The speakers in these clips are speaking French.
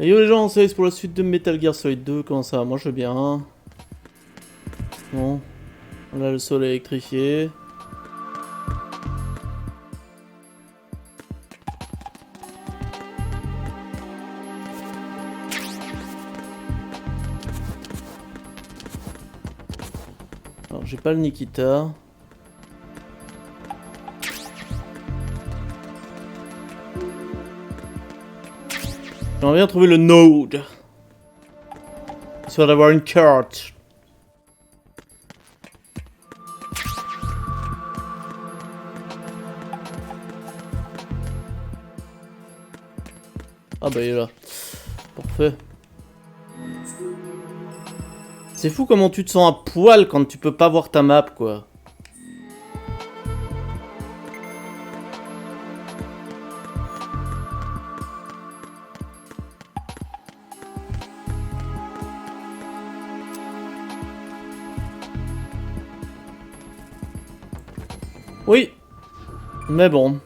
Et yo les gens, c'est pour la suite de Metal Gear Solid 2, comment ça va? Moi je veux bien. Bon, là le sol est électrifié. Alors j'ai pas le Nikita. J'aimerais bien trouver le node. Histoire d'avoir une carte. Ah bah il est là. Parfait. C'est fou comment tu te sens à poil quand tu peux pas voir ta map quoi. Oui. Mais bon.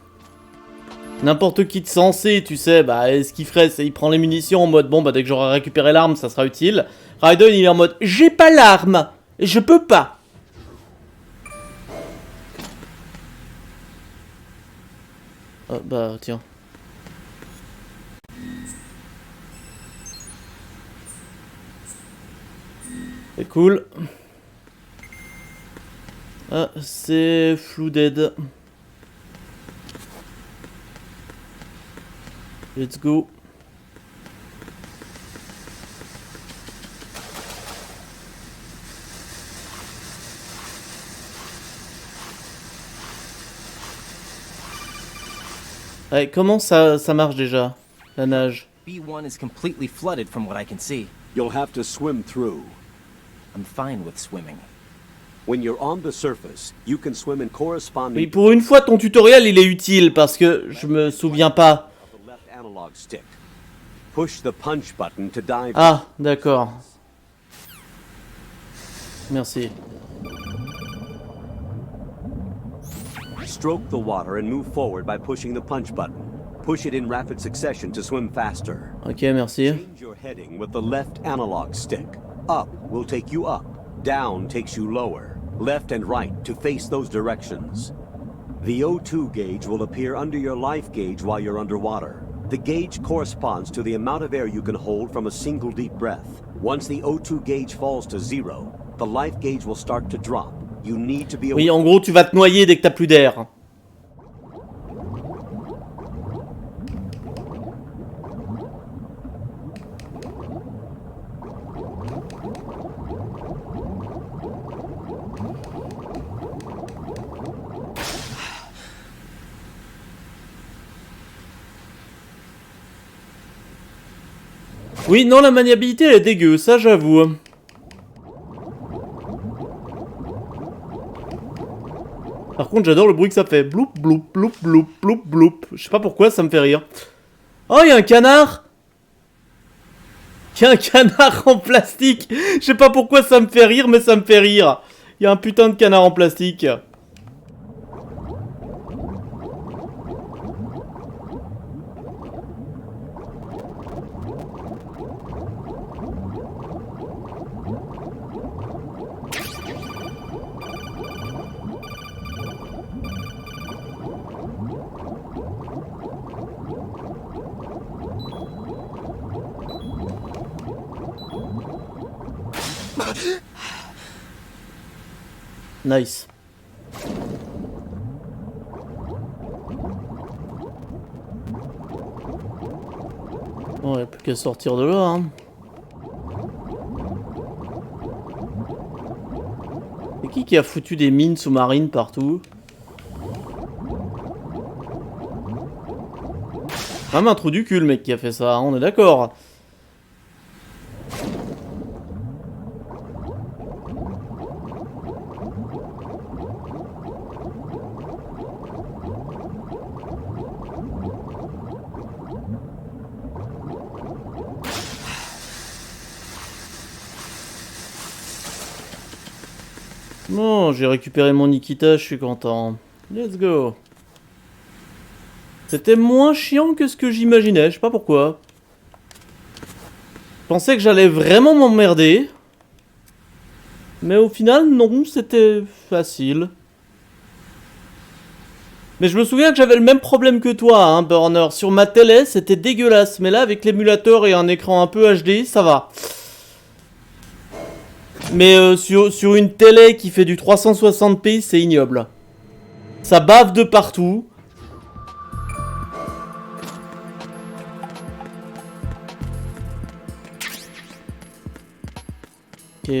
N'importe qui de sensé, tu sais, bah ce qu'il ferait, c'est il prend les munitions en mode bon bah dès que j'aurai récupéré l'arme, ça sera utile. Raiden il est en mode j'ai pas l'arme, je peux pas. Ah bah tiens. C'est cool. Ah c'est flooded. Let's go. Allez, comment ça marche déjà, la nage? B1 is completely flooded from what I can see. You'll have to swim through. I'm fine with swimming. When you're on the surface, you can swim in corresponding Oui, pour une fois, ton tutoriel, il est utile, parce que je me souviens pas. of the left analog stick. Push the punch button to dive. Ah, d'accord. Merci. Stroke the water and move forward by pushing the punch button. Push it in rapid succession to swim faster. Ok, merci. Change your heading with the left analog stick. Up will take you up. Down takes you lower. Left and right to face those directions. The O2 gauge will appear under your life gauge while you're underwater. The gauge corresponds to the amount of air you can hold from a single deep breath. Once the O2 gauge falls to zero, the life gauge will start to drop. You need to be Oui, en gros, tu vas te noyer dès que t'as plus d'air. Oui, non, la maniabilité, elle est dégueu, ça j'avoue. Par contre, j'adore le bruit que ça fait. Bloup, bloup, bloup, bloup, bloup, bloup. Je sais pas pourquoi, ça me fait rire. Oh, il y a un canard! Il y a un canard en plastique! Je sais pas pourquoi ça me fait rire, mais ça me fait rire. Il y a un putain de canard en plastique. Nice. Bon, il n'y a plus qu'à sortir de là, hein. C'est qui a foutu des mines sous-marines partout? Vraiment un trou du cul le mec qui a fait ça, hein, on est d'accord. Bon, j'ai récupéré mon Nikita, je suis content. Let's go. C'était moins chiant que ce que j'imaginais, je sais pas pourquoi. Je pensais que j'allais vraiment m'emmerder. Mais au final, non, c'était facile. Mais je me souviens que j'avais le même problème que toi, hein, Burner. Sur ma télé, c'était dégueulasse. Mais là, avec l'émulateur et un écran un peu HD, ça va. Mais sur une télé qui fait du 360p, c'est ignoble. Ça bave de partout. Ok.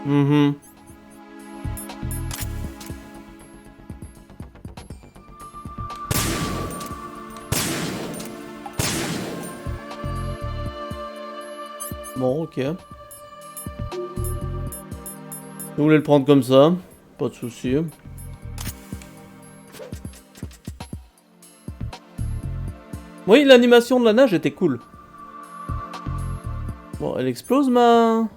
Mhm. Bon, ok. Vous voulez le prendre comme ça, pas de souci. Oui, l'animation de la nage était cool. Bon, elle explose ma...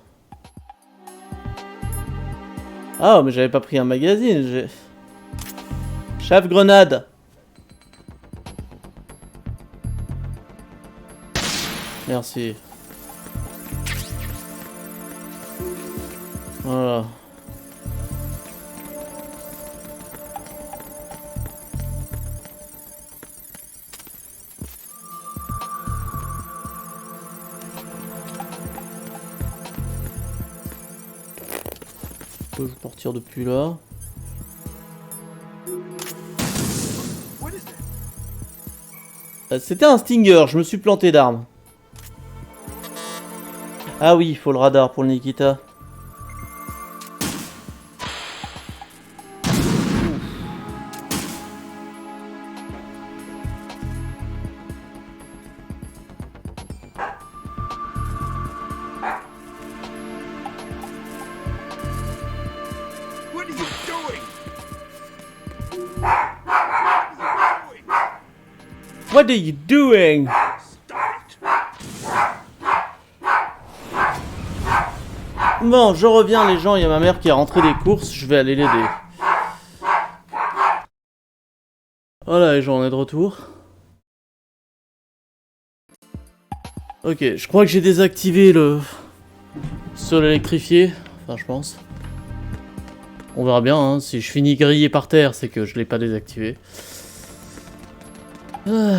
Ah, mais j'avais pas pris un magazine, j'ai... Chef grenade. Merci. Voilà. Je vais partir depuis là. C'était un Stinger, je me suis planté d'armes. Ah oui, il faut le radar pour le Nikita. What are you doing? Bon, je reviens les gens, il y a ma mère qui est rentrée des courses, je vais aller l'aider. Voilà les gens, on est de retour. Ok, je crois que j'ai désactivé le sol électrifié, enfin je pense. On verra bien, hein. Si je finis grillé par terre, c'est que je l'ai pas désactivé. Ah.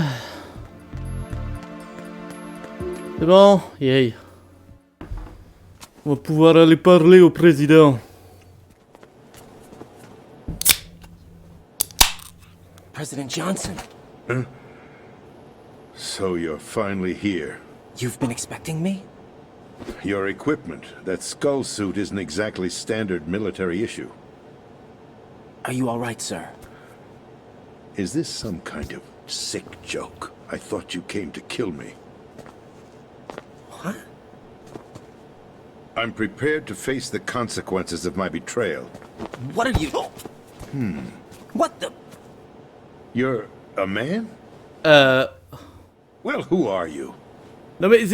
C'est bon, yay. On va pouvoir aller parler au président. President Johnson, So you're finally here. you've been expecting me? Your equipment, that skull suit isn't exactly standard military issue. Are you all right, sir? Is this some kind of sick joke? I thought you came to kill me. What? I'm prepared to face the consequences of my betrayal. What are you... What the... You're a man? Well, who are you? Non mais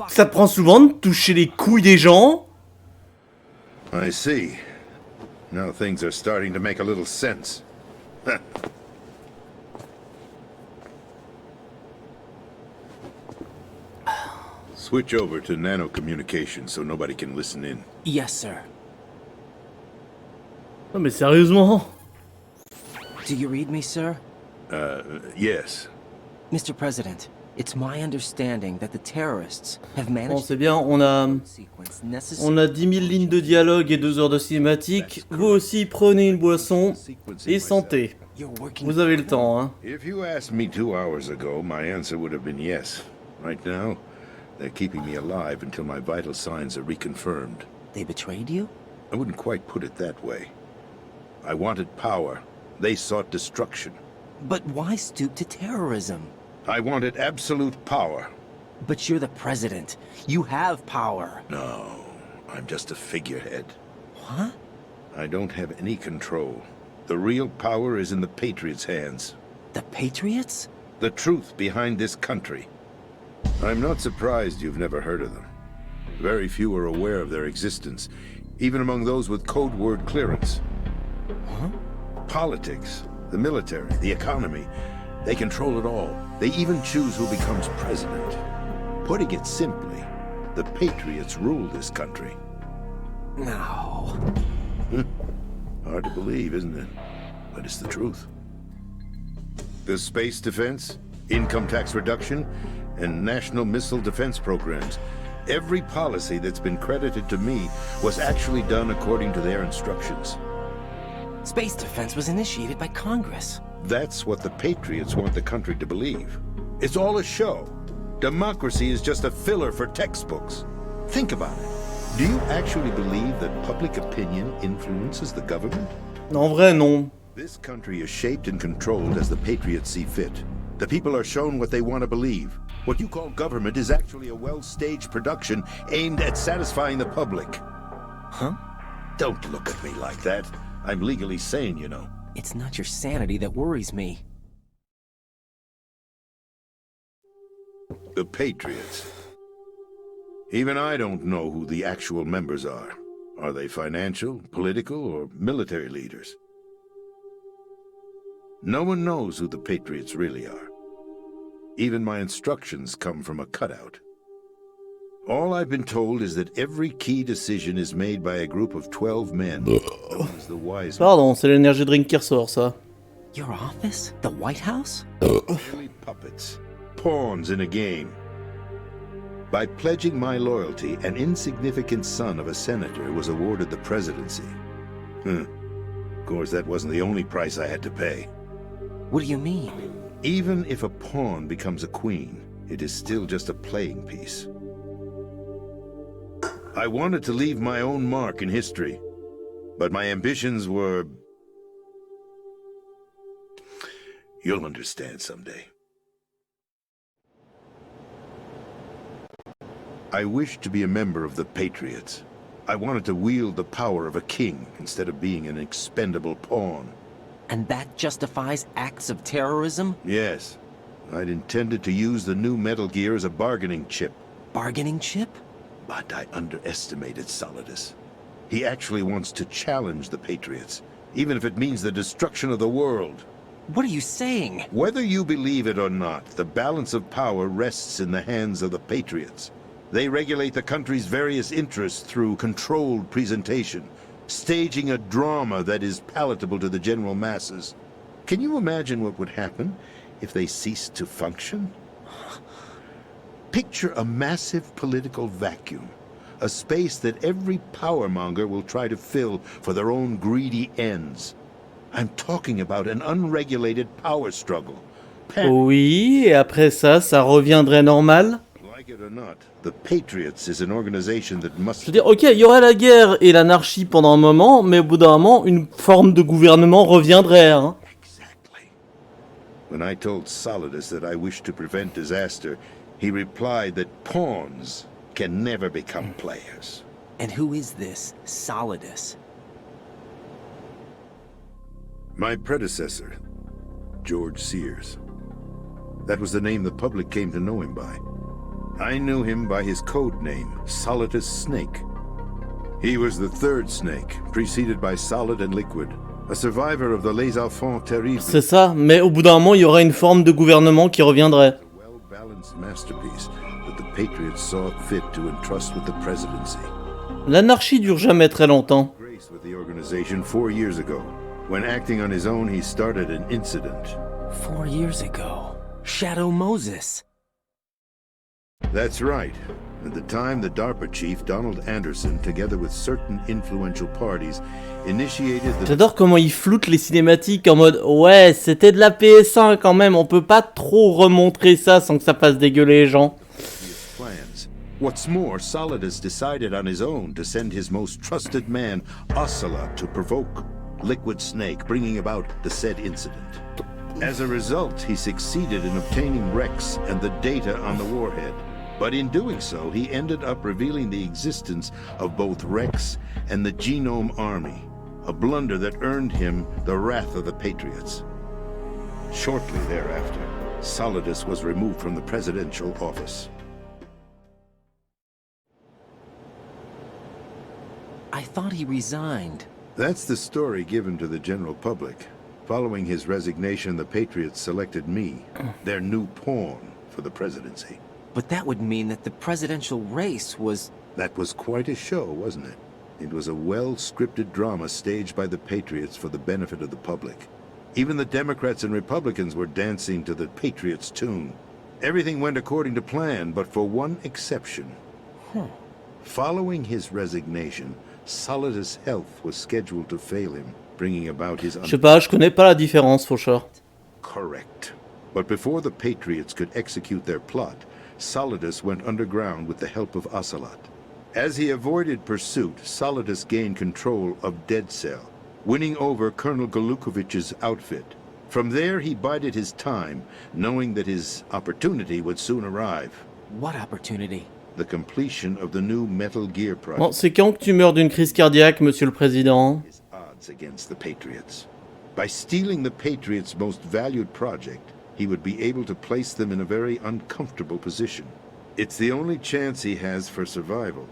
ça te prend souvent de toucher les couilles des gens? I see. Now things are starting to make a little sense. Switch over to nano-communication so nobody can listen in. Yes, sir. Non mais sérieusement? Do you read me, sir? Yes. Mr. President, it's my understanding that the terrorists have Bon managed c'est bien, on a 10 000 lignes de dialogue et 2 heures de cinématique. Vous aussi prenez une boisson et santé. You're working... Vous avez le temps, hein. If you asked me 2 hours ago, my answer would have been yes. Right now, they're keeping me alive until my vital signs are reconfirmed. They betrayed you? I wouldn't quite put it that way. I wanted power. They sought destruction. But why stoop to terrorism? I wanted absolute power. But you're the president. You have power. No, I'm just a figurehead. What? I don't have any control. The real power is in the Patriots' hands. The Patriots? The truth behind this country. I'm not surprised you've never heard of them. Very few are aware of their existence, even among those with code word clearance. Huh? Politics, the military, the economy, they control it all. They even choose who becomes president. Putting it simply, the Patriots rule this country. No. Hard to believe, isn't it? But it's the truth. The space defense, income tax reduction, and national missile defense programs. Every policy that's been credited to me was actually done according to their instructions. Space defense was initiated by Congress. That's what the Patriots want the country to believe. It's all a show. Democracy is just a filler for textbooks. Think about it. Do you actually believe that public opinion influences the government? En vrai, non. This country is shaped and controlled as the Patriots see fit. The people are shown what they want to believe. What you call government is actually a well-staged production aimed at satisfying the public. Huh? Don't look at me like that. I'm legally sane, you know. It's not your sanity that worries me. The Patriots. Even I don't know who the actual members are. Are they financial, political, or military leaders? No one knows who the Patriots really are. Even my instructions come from a cutout. All I've been told is that every key decision is made by a group of 12 men, known as the wise men. Pardon, c'est l'énergie drink qui ressort, ça. Your office? The White House? Merely puppets, pawns in a game. By pledging my loyalty, an insignificant son of a senator was awarded the presidency. Of course, that wasn't the only price I had to pay. What do you mean? Even if a pawn becomes a queen, it is still just a playing piece. I wanted to leave my own mark in history, but my ambitions were... You'll understand someday. I wished to be a member of the Patriots. I wanted to wield the power of a king instead of being an expendable pawn. And that justifies acts of terrorism? Yes. I'd intended to use the new Metal Gear as a bargaining chip. Bargaining chip? But I underestimated Solidus. He actually wants to challenge the Patriots, even if it means the destruction of the world. What are you saying? Whether you believe it or not, the balance of power rests in the hands of the Patriots. They regulate the country's various interests through controlled presentation, staging a drama that is palatable to the general masses. Can you imagine what would happen if they ceased to function? Picture a massive political vacuum, a space that every powermonger will try to fill for their own greedy ends. I'm talking about an unregulated power struggle. Oui, et après ça, ça reviendrait normal. Like it or not, the Patriots is an organization that must... Je veux dire, ok, il y aurait la guerre et l'anarchie pendant un moment, mais au bout d'un moment, une forme de gouvernement reviendrait, hein. Exactly. When I told Solidus that I wished to prevent disaster, he replied that pawns can never become players. And who is this Solidus? My predecessor, George Sears. That was the name the public came to know him by. I knew him by his code name, Solidus Snake. He was the third snake, preceded by Solid and Liquid, a survivor of the Les Enfants Terribles. C'est ça, mais au bout d'un moment, il y aurait une forme de gouvernement qui reviendrait. A well-balanced masterpiece that the Patriots saw fit to entrust with the presidency. L'anarchie dure jamais très longtemps. Grace with the organization 4 years ago. When acting on his own, he started an incident. 4 years ago. Shadow Moses. That's right. At the time, the DARPA chief, Donald Anderson, together with certain influential parties, initiated the... J'adore comment il floute les cinématiques en mode ouais, c'était de la PS1 quand même, on peut pas trop remontrer ça sans que ça fasse dégueuler les gens. plans. What's more, Solidus decided on his own to send his most trusted man, Ocelot, to provoke Liquid Snake, bringing about the said incident. As a result, he succeeded in obtaining Rex and the data on the warhead. But in doing so, he ended up revealing the existence of both Rex and the Genome Army, a blunder that earned him the wrath of the Patriots. Shortly thereafter, Solidus was removed from the presidential office. thought he resigned. That's the story given to the general public. Following his resignation, the Patriots selected me, their new pawn, for the presidency. But that would mean that the presidential race was... That was quite a show, wasn't it? It was a well-scripted drama staged by the Patriots for the benefit of the public. Even the Democrats and Republicans were dancing to the Patriots' tune. Everything went according to plan, but for one exception. Following his resignation, Solidus' health was scheduled to fail him, bringing about his... Je sais pas, je connais pas la différence, Faucheur. Correct. But before the Patriots could execute their plot, Solidus went underground with the help of Ocelot. As he avoided pursuit, Solidus gained control of Dead Cell, winning over Colonel Golukovich's outfit. From there, he bided his time, knowing that his opportunity would soon arrive. What opportunity? The completion of the new Metal Gear project. Bon, c'est quand que tu meurs d'une crise cardiaque, monsieur le président? His odds against the Patriots. By stealing the Patriots' most valued project, he would be able to place them in a very uncomfortable position. It's the only chance he has for survival.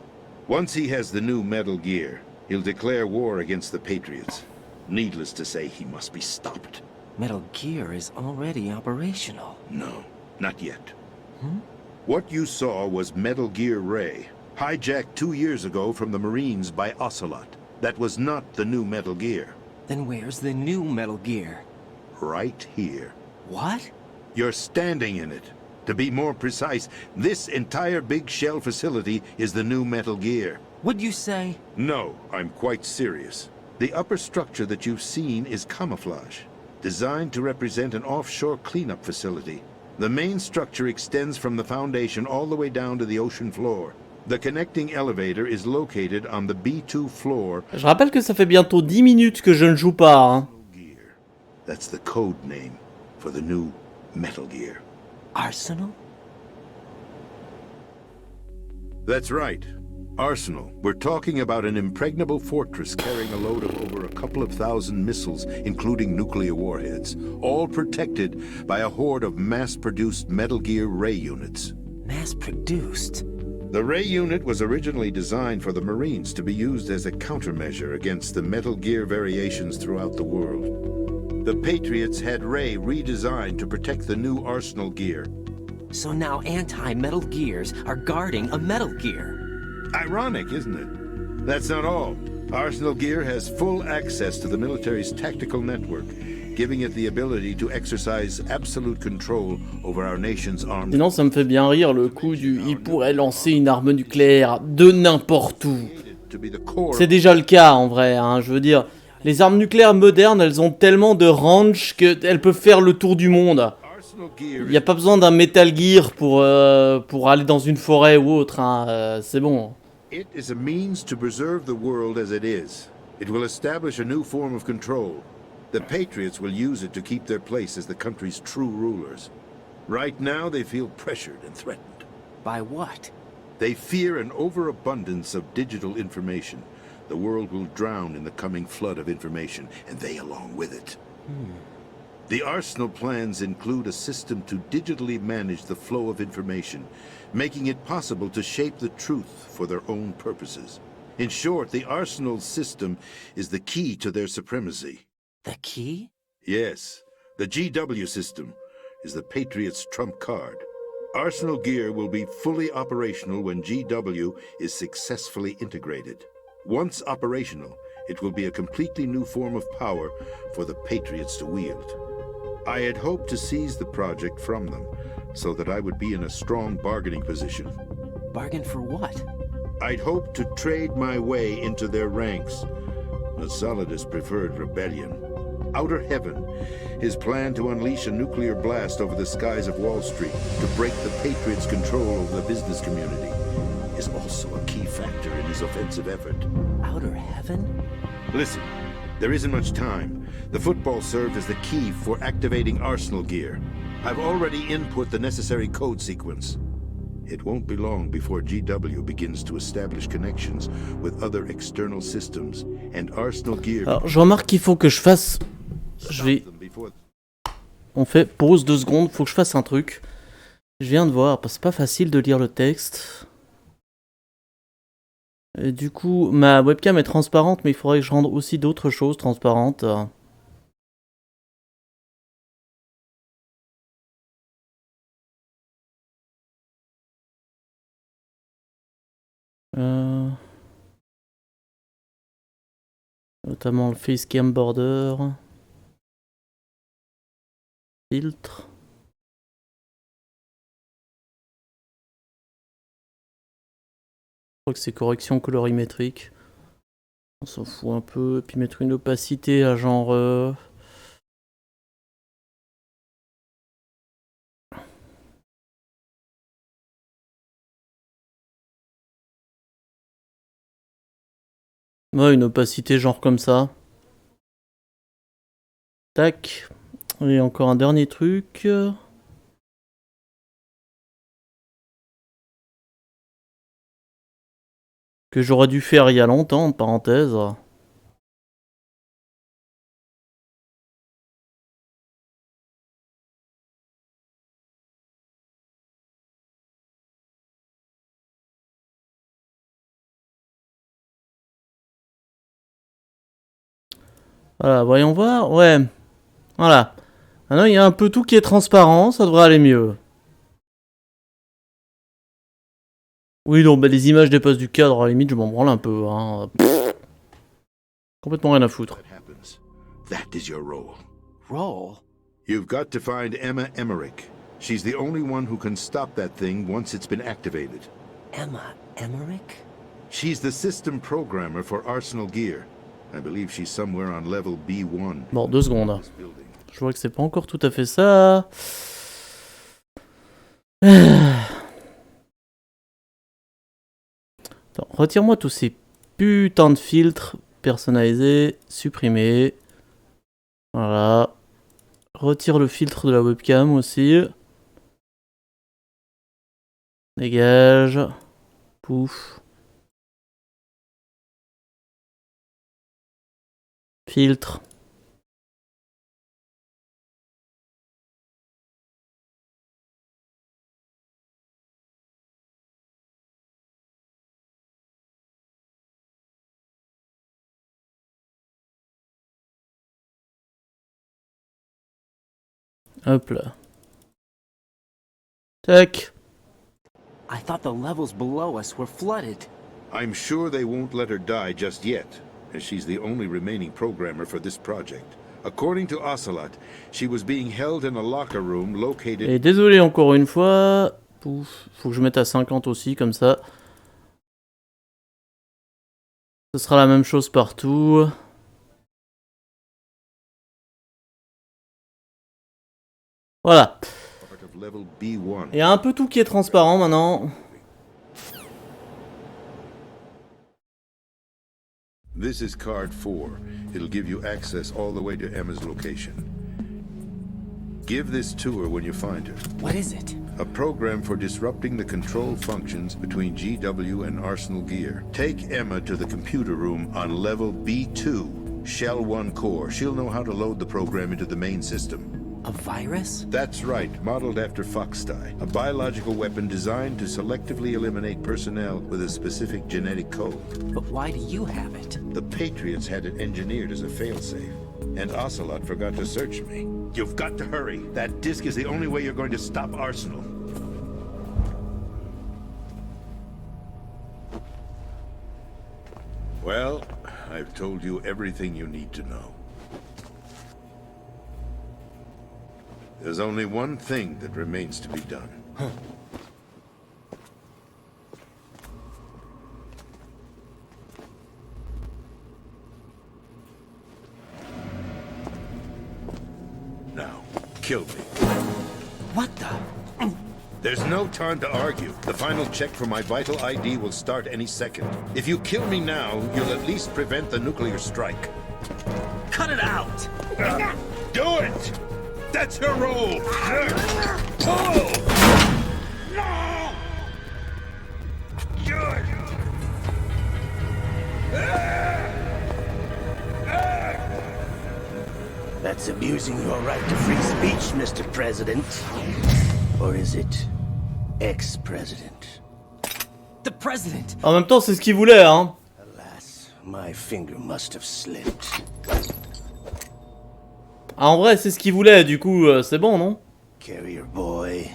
Once he has the new Metal Gear, he'll declare war against the Patriots. Needless to say, he must be stopped. Metal Gear is already operational. No, not yet. What you saw was Metal Gear Ray, hijacked 2 years ago from the Marines by Ocelot. That was not the new Metal Gear. Then where's the new Metal Gear? Right here. What? You're standing in it. To be more precise, this entire big shell facility is the new Metal Gear. Would you say? No, I'm quite serious. The upper structure that you've seen is camouflage, designed to represent an offshore cleanup facility. The main structure extends from the foundation all the way down to the ocean floor. The connecting elevator is located on the B2 floor. Je rappelle que ça fait bientôt 10 minutes que je ne joue pas, hein. Gear. That's the code name for the new Metal Gear. Arsenal? That's right. Arsenal. We're talking about an impregnable fortress carrying a load of over a couple of thousand missiles, including nuclear warheads, all protected by a horde of mass-produced Metal Gear Ray units. Mass-produced? The Ray unit was originally designed for the Marines to be used as a countermeasure against the Metal Gear variations throughout the world. The Patriots had Ray redesigned to protect the new Arsenal Gear. So now anti-Metal Gears are guarding a Metal Gear. Ironic, isn't it? That's not all. Arsenal Gear has full access to the military's tactical network, giving it the ability to exercise absolute control over our nation's armed... Sinon, ça me fait bien rire le coup du « il pourrait lancer une arme nucléaire de n'importe où ». C'est déjà le cas, en vrai, hein, je veux dire... Les armes nucléaires modernes, elles ont tellement de range qu'elles peuvent faire le tour du monde. Il n'y a pas besoin d'un Metal Gear pour aller dans une forêt ou autre, hein, c'est bon. It is a means to preserve the world as it is. It will establish a new form of control. The Patriots will use it to keep their place as the country's true rulers. Right now, they feel pressured and threatened. By what? They fear an overabundance of digital information. The world will drown in the coming flood of information, and they along with it. The Arsenal plans include a system to digitally manage the flow of information, making it possible to shape the truth for their own purposes. In short, the Arsenal system is the key to their supremacy. The key? Yes, the GW system is the Patriots' trump card. Arsenal Gear will be fully operational when GW is successfully integrated. Once operational, it will be a completely new form of power for the Patriots to wield. I had hoped to seize the project from them, so that I would be in a strong bargaining position. Bargain for what? I'd hoped to trade my way into their ranks, but Solidus preferred rebellion. Outer Heaven, his plan to unleash a nuclear blast over the skies of Wall Street to break the Patriots' control over the business community, is also a key factor in his offensive effort. Outer Heaven? Listen, there isn't much time. The football served as the key for activating Arsenal Gear. I've already input the necessary code sequence. It won't be long before GW begins to establish connections with other external systems, and Arsenal Gear... Alors, je remarque qu'il faut que je fasse... On fait pause 2 secondes, faut que je fasse un truc. Je viens de voir, parce que c'est pas facile de lire le texte. Et du coup, ma webcam est transparente, mais il faudrait que je rende aussi d'autres choses transparentes. Notamment le facecam border. Filtre. Je crois que c'est correction colorimétrique. On s'en fout un peu. Et puis mettre une opacité à genre... Ouais, une opacité genre comme ça. Tac. Et encore un dernier truc. Que j'aurais dû faire il y a longtemps, en parenthèse. Voilà, voyons voir. Ouais. Voilà. Maintenant, il y a un peu tout qui est transparent, ça devrait aller mieux. Oui, donc bah, les images dépassent du cadre, à la limite, je m'en branle un peu. Hein. Complètement rien à foutre. That is your role. Roll? You've got to find Emma Emmerich. She's the only one who can stop that thing once it's been activated. Emma Emmerich? She's the system programmer for Arsenal Gear. I believe she's somewhere on level B1. Bon, 2 secondes. Je vois que c'est pas encore tout à fait ça. Attends, retire-moi tous ces putains de filtres personnalisés. Supprimer. Voilà. Retire le filtre de la webcam aussi. Dégage. Pouf. Filtre. Hop là. Tac. I thought the levels below us were flooded. I'm sure they won't let her die just yet, as she's the only remaining programmer for this project. According to Ocelot, she was being held in a locker room located... Et désolé encore une fois. Pouf. Faut que je mette à 50 aussi, comme ça. Ce sera la même chose partout. Voilà. Il y a un peu tout qui est transparent maintenant. This is card 4. It'll give you access all the way to Emma's location. Give this to her when you find her. What is it? A program for disrupting the control functions between GW and Arsenal Gear. Take Emma to the computer room on level B2, Shell 1 core. She'll know how to load the program into the main system. A virus? That's right, modeled after Foxdie, a biological weapon designed to selectively eliminate personnel with a specific genetic code. But why do you have it? The Patriots had it engineered as a failsafe, and Ocelot forgot to search me. You've got to hurry. That disk is the only way you're going to stop Arsenal. Well, I've told you everything you need to know. There's only one thing that remains to be done. Now, kill me. What the? There's no time to argue. The final check for my vital ID will start any second. If you kill me now, you'll at least prevent the nuclear strike. Cut it out! Do it! That's her role! Pull! No! Good! That's abusing your right to free speech, Mr. President. Or is it ex-president? The president! En même temps, c'est ce qu'il voulait, hein. Alas, my finger must have slipped. Ah, en vrai, c'est ce qu'il voulait, du coup, c'est bon, non? Carrier boy.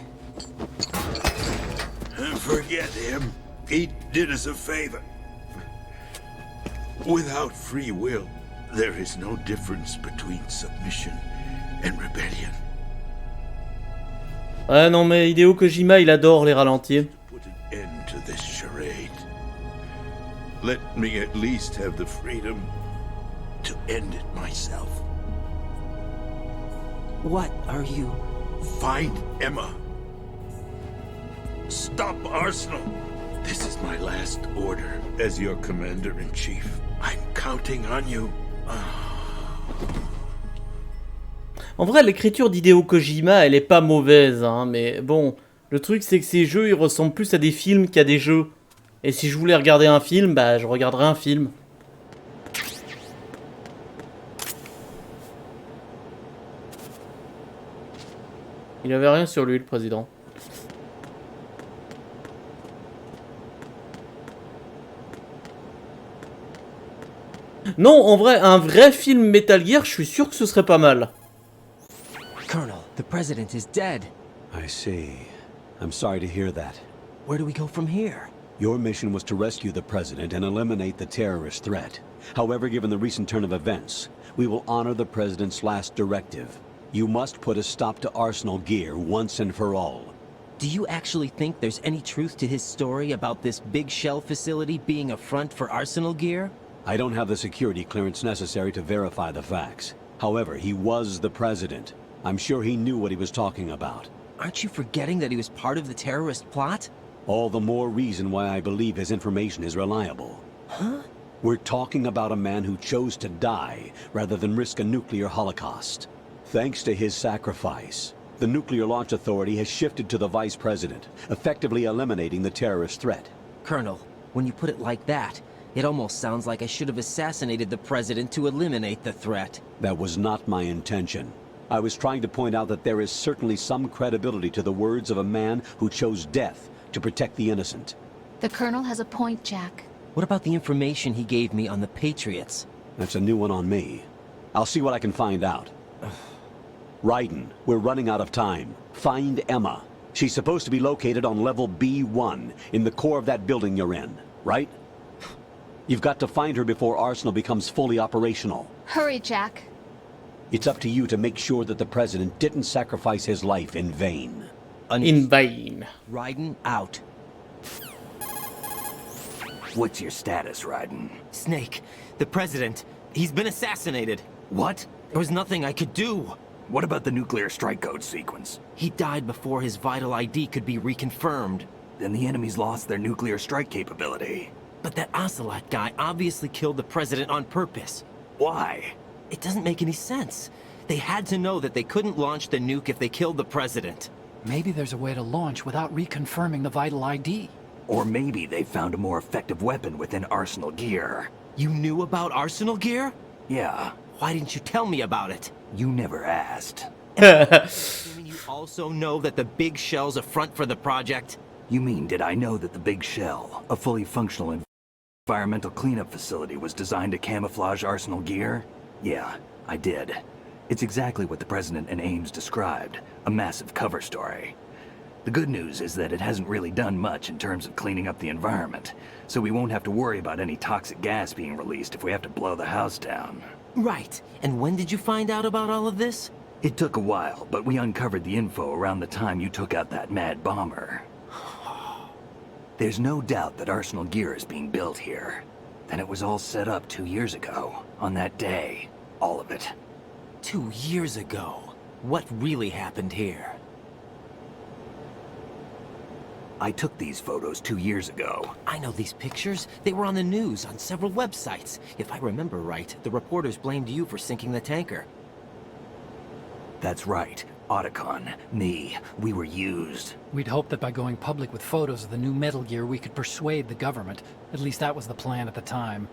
Forget him. He did us a favor. Without free will, there is no difference between submission and rebellion. Ouais, non, mais Hideo Kojima, il adore les ralentis. Put an end to this charade. Let me at least have the freedom to end it myself. What are you... Find Emma. Stop Arsenal. This is my last order as your commander-in-chief. I'm counting on you. En vrai, l'écriture d'Hideo Kojima, elle est pas mauvaise, hein, mais bon, le truc c'est que ces jeux, ils ressemblent plus à des films qu'à des jeux. Et si je voulais regarder un film, bah je regarderais un film. Il avait rien sur lui, le président. Non, en vrai, un vrai film Metal Gear, je suis sûr que ce serait pas mal. Colonel, the president is dead. I see. I'm sorry to hear that. Where do we go from here? Your mission was to rescue the president and eliminate the terrorist threat. However, given the recent turn of events, we will honor the president's last directive. You must put a stop to Arsenal Gear once and for all. Do you actually think there's any truth to his story about this big shell facility being a front for Arsenal Gear? I don't have the security clearance necessary to verify the facts. However, he was the president. I'm sure he knew what he was talking about. Aren't you forgetting that he was part of the terrorist plot? All the more reason why I believe his information is reliable. Huh? We're talking about a man who chose to die rather than risk a nuclear holocaust. Thanks to his sacrifice, the Nuclear Launch Authority has shifted to the vice president, effectively eliminating the terrorist threat. Colonel, when you put it like that, it almost sounds like I should have assassinated the president to eliminate the threat. That was not my intention. I was trying to point out that there is certainly some credibility to the words of a man who chose death to protect the innocent. The Colonel has a point, Jack. What about the information he gave me on the Patriots? That's a new one on me. I'll see what I can find out. Raiden, we're running out of time. Find Emma. She's supposed to be located on level B1, in the core of that building you're in, right? You've got to find her before Arsenal becomes fully operational. Hurry, Jack. It's up to you to make sure that the president didn't sacrifice his life in vain. In vain. Raiden out. What's your status, Raiden? Snake, the president, he's been assassinated. What? There was nothing I could do. What about the nuclear strike code sequence? He died before his vital ID could be reconfirmed. Then the enemy's lost their nuclear strike capability. But that Ocelot guy obviously killed the president on purpose. Why? It doesn't make any sense. They had to know that they couldn't launch the nuke if they killed the president. Maybe there's a way to launch without reconfirming the vital ID. Or maybe they found a more effective weapon within Arsenal Gear. You knew about Arsenal Gear? Yeah, Why didn't you tell me about it? you never asked. Assuming you also know that the big shell's a front for the project? You mean, did I know that the Big Shell, a fully functional environmental cleanup facility, was designed to camouflage Arsenal Gear? Yeah, I did. It's exactly what the President and Ames described, a massive cover story. The good news is that it hasn't really done much in terms of cleaning up the environment, so we won't have to worry about any toxic gas being released if we have to blow the house down. Right. And when did you find out about all of this? It took a while, but we uncovered the info around the time you took out that mad bomber. There's no doubt that Arsenal Gear is being built here. Then it was all set up 2 years ago, on that day. All of it. 2 years ago. What really happened here? I took these photos 2 years ago. I know these pictures. They were on the news on several websites. If I remember right, the reporters blamed you for sinking the tanker. That's right. Otacon, me, we were used. We'd hoped that by going public with photos of the new Metal Gear, we could persuade the government. At least that was the plan at the time.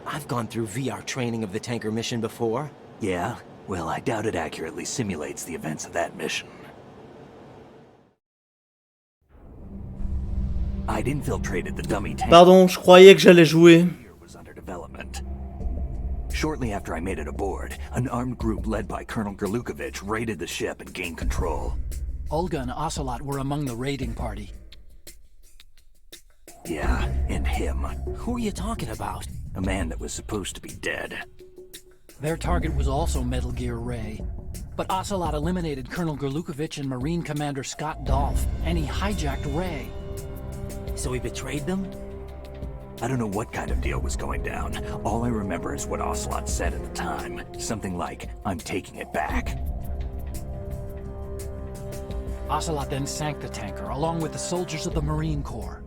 I've gone through VR training of the tanker mission before. Yeah? Well, I doubt it accurately simulates the events of that mission. I'd infiltrated the dummy tank. Pardon, je croyais que j'allais jouer. Was under development. Shortly after I made it aboard, an armed group led by Colonel Gerlukovich raided the ship and gained control. Olga and Ocelot were among the raiding party. Yeah, and him. Who are you talking about? A man that was supposed to be dead. Their target was also Metal Gear Ray. But Ocelot eliminated Colonel Gerlukovich and Marine Commander Scott Dolph, and he hijacked Ray. So he betrayed them? I don't know what kind of deal was going down. All I remember is what Ocelot said at the time. Something like, "I'm taking it back." Ocelot then sank the tanker, along with the soldiers of the Marine Corps.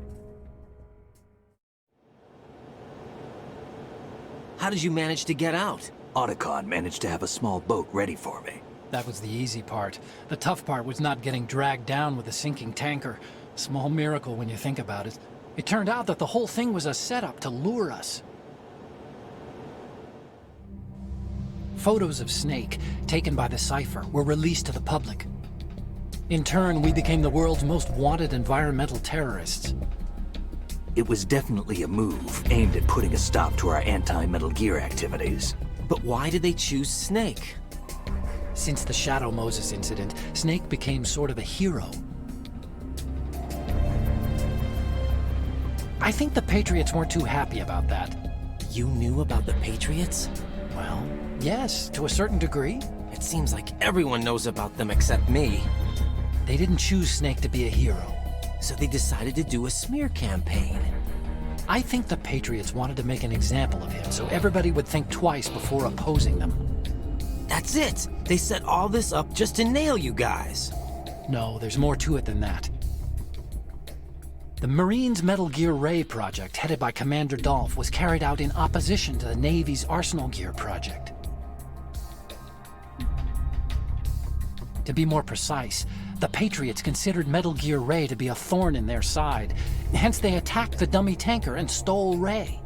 How did you manage to get out? Otacon managed to have a small boat ready for me. That was the easy part. The tough part was not getting dragged down with a sinking tanker. Small miracle when you think about it. It turned out that the whole thing was a setup to lure us. Photos of Snake, taken by the Cypher, were released to the public. In turn, we became the world's most wanted environmental terrorists. It was definitely a move aimed at putting a stop to our anti-Metal Gear activities. But why did they choose Snake? Since the Shadow Moses incident, Snake became sort of a hero. I think the Patriots weren't too happy about that. You knew about the Patriots? Well, yes, to a certain degree. It seems like everyone knows about them except me. They didn't choose Snake to be a hero. So they decided to do a smear campaign. I think the Patriots wanted to make an example of him so everybody would think twice before opposing them. That's it! They set all this up just to nail you guys. No, there's more to it than that. The Marines' Metal Gear Ray project, headed by Commander Dolph, was carried out in opposition to the Navy's Arsenal Gear project. To be more precise, the Patriots considered Metal Gear Ray to be a thorn in their side. Hence, they attacked the dummy tanker and stole Ray.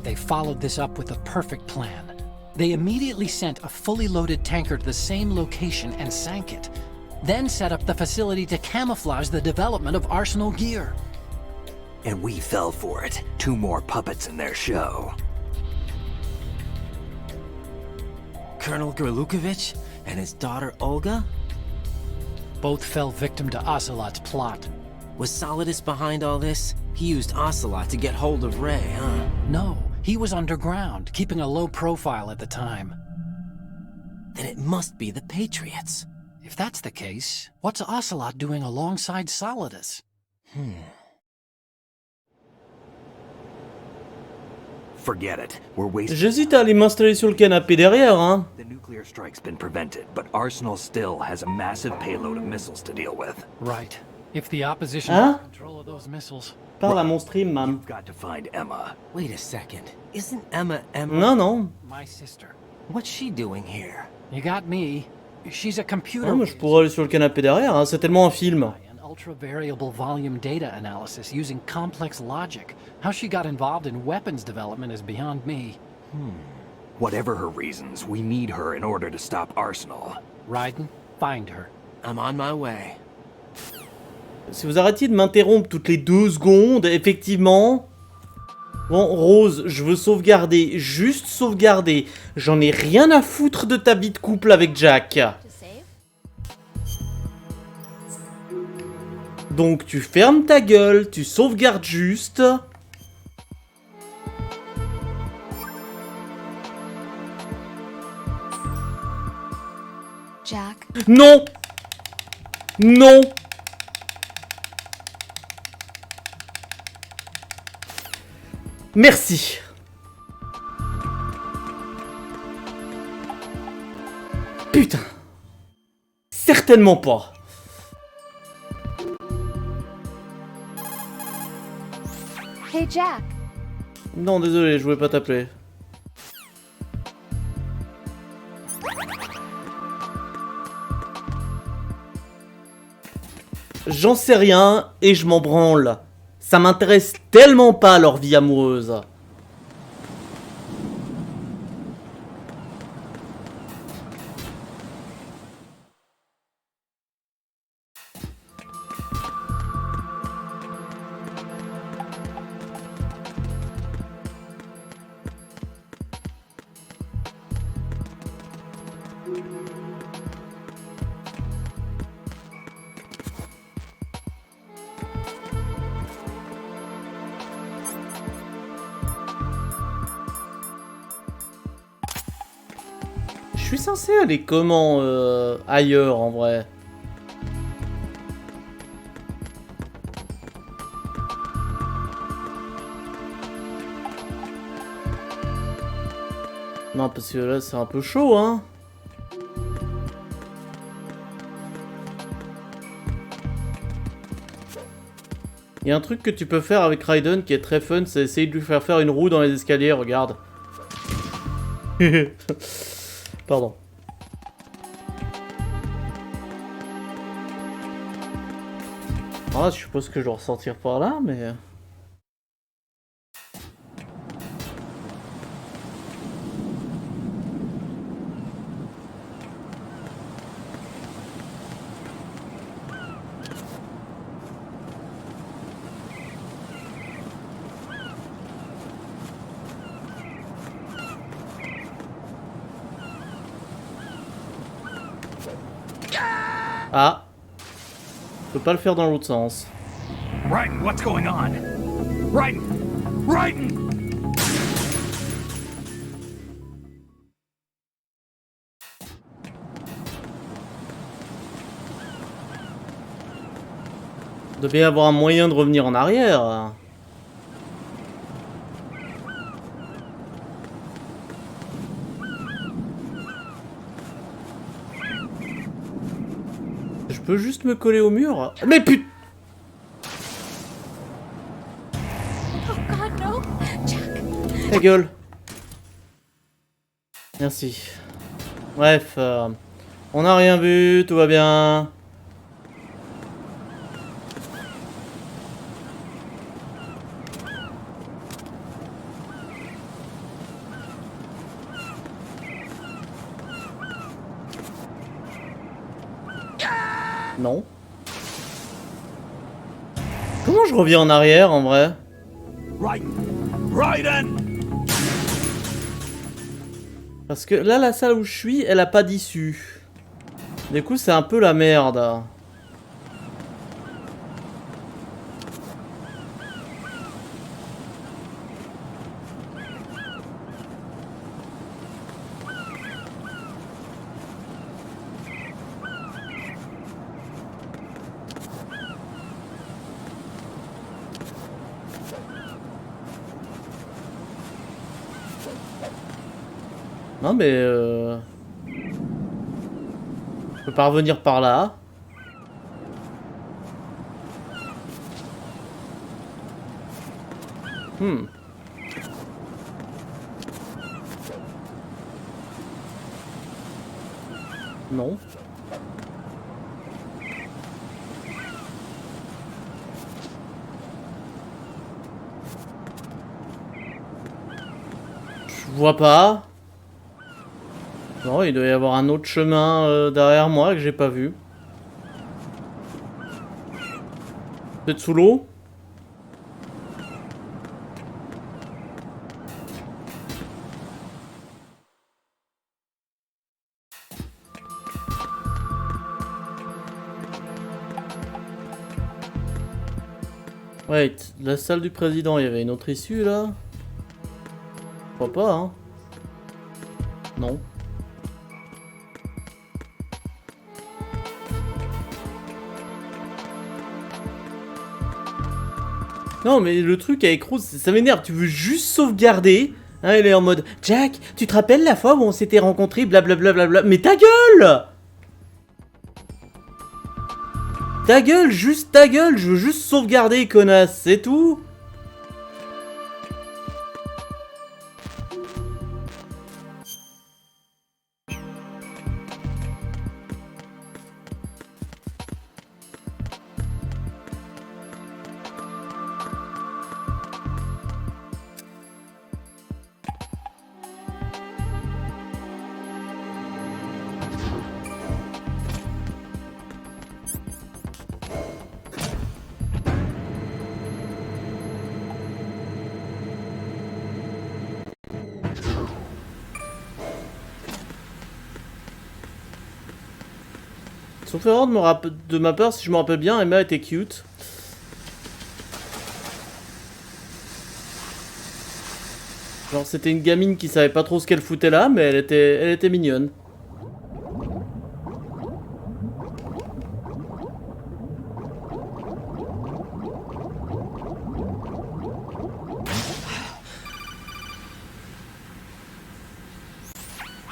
They followed this up with a perfect plan. They immediately sent a fully loaded tanker to the same location and sank it. Then set up the facility to camouflage the development of Arsenal Gear. And we fell for it. 2 more puppets in their show. Colonel Gerlukovich and his daughter Olga? Both fell victim to Ocelot's plot. Was Solidus behind all this? He used Ocelot to get hold of Ray, huh? No, he was underground, keeping a low profile at the time. Then it must be the Patriots. If that's the case, what's Ocelot doing alongside Solidus? Forget it. We're wasting. J'hésite à aller m'installer sur le canapé derrière, hein. The nuclear strike's been prevented, but Arsenal still has a massive payload of missiles to deal with. Right. If the opposition Huh? has control of those missiles. Parle à mon stream, mam. You've got to find Emma. Wait a second. Isn't Emma? Non, non. My sister. What's she doing here? You got me. She's a computer. Non, mais je pourrais aller sur le canapé derrière, hein. C'est tellement un film. An ultra-variable volume data analysis using complex logic. How she got involved in weapons development is beyond me. Whatever her reasons, we need her in order to stop Arsenal. Raiden, find her. I'm on my way. Si vous arrêtiez de m'interrompre toutes les 2 secondes, effectivement... Bon, Rose, je veux sauvegarder, juste sauvegarder. J'en ai rien à foutre de ta vie de couple avec Jack. Donc tu fermes ta gueule, tu sauvegardes juste. Jack, Non! Non! Merci. Putain. Certainement pas. hey Jack. Non, désolé, je voulais pas t'appeler. J'en sais rien et je m'en branle. Ça m'intéresse tellement pas leur vie amoureuse. suis censé aller comment ailleurs en vrai? Non, parce que là, c'est un peu chaud, hein. Il y a un truc que tu peux faire avec Raiden qui est très fun, c'est essayer de lui faire faire une roue dans les escaliers, regarde. Pardon. Ah, je suppose que je dois ressortir par là, mais... Ah. Je peux pas le faire dans l'autre sens. Raiden, what's going on? Raiden! Raiden! Il doit bien y avoir un moyen de revenir en arrière. Je peux juste me coller au mur. Mais putain! Oh God, no! Jack! Ta gueule. Merci. Bref, on n'a rien vu, tout va bien. Non. Comment je reviens en arrière en vrai? Raiden! Raiden! Parce que là, la salle où je suis, elle a pas d'issue. Du coup, c'est un peu la merde. Non mais je peux pas revenir par là. Non. Je vois pas. Non, il doit y avoir un autre chemin derrière moi que j'ai pas vu. Peut-être sous l'eau? Wait, la salle du président, il y avait une autre issue là? Je crois pas, hein? Non. Non mais le truc avec Rose, ça m'énerve, tu veux juste sauvegarder. Hein, elle est en mode Jack, tu te rappelles la fois où on s'était rencontrés, blablabla bla. Mais ta gueule! Ta gueule, juste ta gueule, je veux juste sauvegarder, connasse, c'est tout. Sauf erreur de ma part, si je me rappelle bien, Emma était cute. Genre c'était une gamine qui savait pas trop ce qu'elle foutait là, mais elle était mignonne.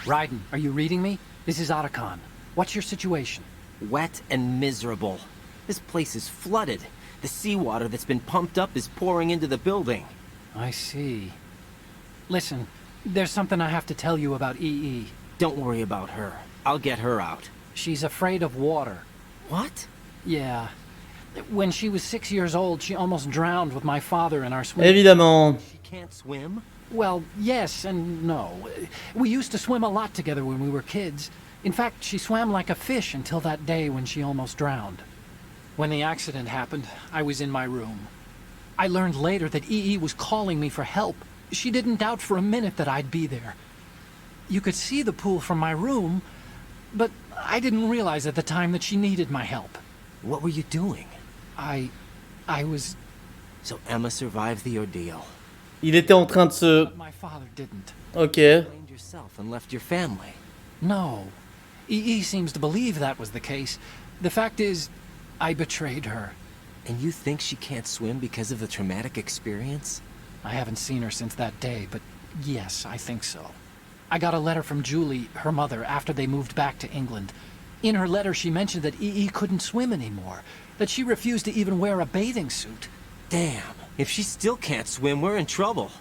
Raiden, are you reading me? This is Otacon. What's your situation? Wet and miserable. This place is flooded. The seawater that's been pumped up is pouring into the building. I see. Listen, there's something I have to tell you about EE. Don't worry about her. I'll get her out. She's afraid of water. What? Yeah. When she was 6 years old, she almost drowned with my father in our swim. Évidemment. She can't swim? Well, yes and no. We used to swim a lot together when we were kids. In fact, she swam like a fish until that day when she almost drowned. When the accident happened, I was in my room. I learned later that EE was calling me for help. She didn't doubt for a minute that I'd be there. You could see the pool from my room, but I didn't realize at the time that she needed my help. What were you doing? I was... So Emma survived the ordeal. Il était en train de se... But my father didn't. Ok. You blamed yourself and left your family. No. EE seems to believe that was the case. The fact is, I betrayed her. And you think she can't swim because of the traumatic experience? I haven't seen her since that day, but yes, I think so. I got a letter from Julie, her mother, after they moved back to England. In her letter, she mentioned that EE couldn't swim anymore, that she refused to even wear a bathing suit. Damn, if she still can't swim, we're in trouble.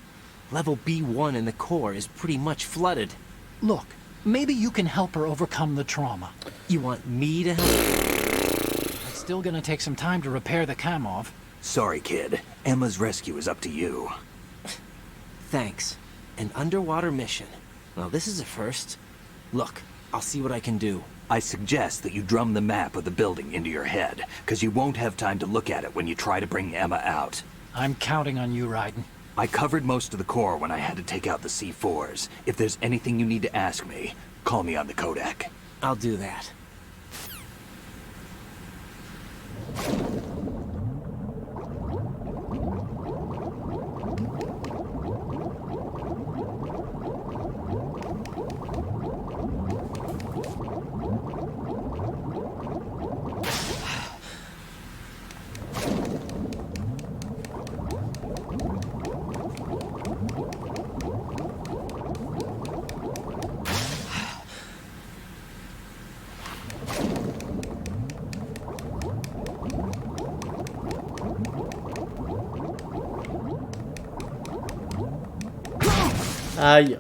Level B1 in the core is pretty much flooded. Look, maybe you can help her overcome the trauma. You want me to help? It's still gonna take some time to repair the Kamov. Sorry, kid. Emma's rescue is up to you. Thanks. An underwater mission. Well, this is a first. Look, I'll see what I can do. I suggest that you drum the map of the building into your head, because you won't have time to look at it when you try to bring Emma out. I'm counting on you, Raiden. I covered most of the core when I had to take out the C4s. If there's anything you need to ask me, call me on the Kodak. I'll do that. Aïe.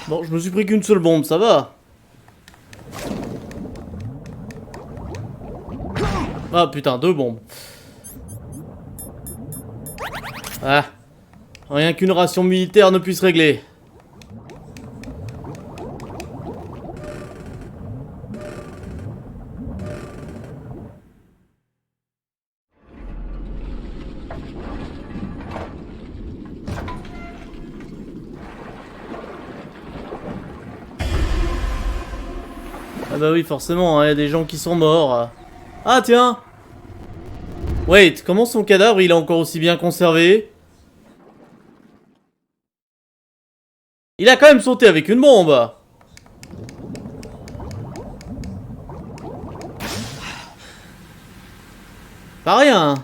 Bon, je me suis pris qu'une seule bombe, ça va. Ah putain, 2 bombes. Ah. Rien qu'une ration militaire ne puisse régler. Ah bah oui, forcément, il y a des gens qui sont morts. Ah tiens. Wait, comment son cadavre il est encore aussi bien conservé? Il a quand même sauté avec une bombe. Pas rien.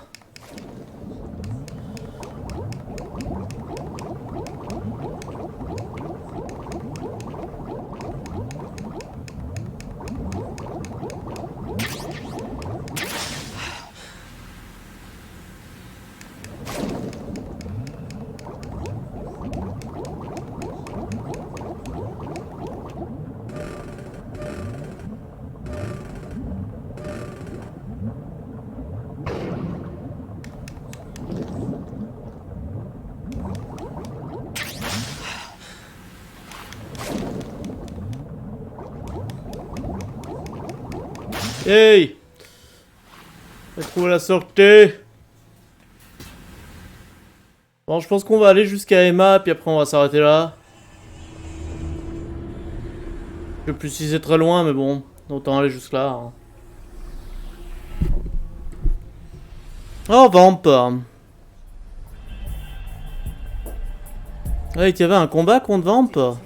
Hey! J'ai trouvé la sortie. Bon, je pense qu'on va aller jusqu'à Emma, puis après on va s'arrêter là. Je sais plus si c'est très loin, mais bon, autant aller jusque là. Hein. Oh, vamp! Ah, il y avait un combat contre Vamp?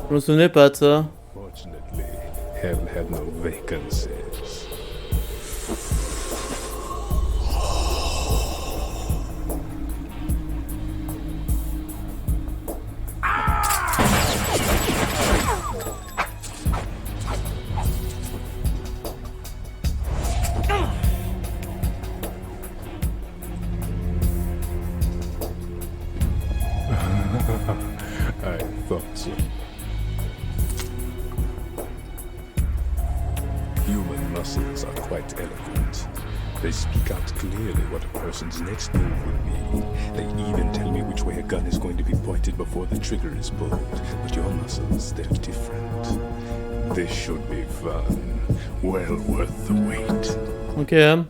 Je me souvenais pas de ça. Fortunately, hell had no vacancies. I thought so. Human muscles are quite eloquent. They speak out clearly what a person's next move would be. They even tell me which way a gun is going to be pointed before the trigger is pulled. But your muscles, they're different. This should be fun. Well worth the wait. Ok.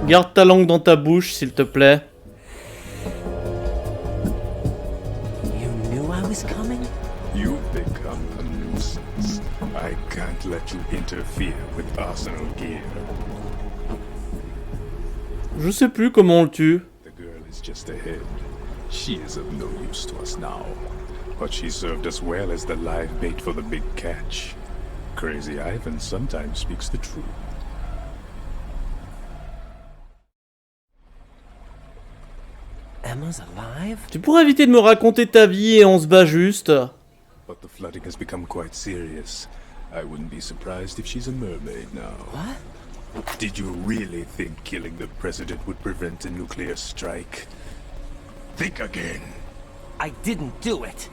Garde ta langue dans ta bouche, s'il te plaît. You knew I was coming? You've become a nuisance. I can't let you interfere with Arsenal gear. Je sais plus comment on le tue. The girl is just ahead. She is of no use to us now. But she served us well as the live bait for the big catch. Crazy Ivan sometimes speaks the truth. Emma's alive? Tu pourrais éviter de me raconter ta vie et on se bat juste. But the flooding has become quite serious. I wouldn't be surprised if she's a mermaid now. What? Did you really think killing the president would prevent a nuclear strike? Think again. I didn't do it.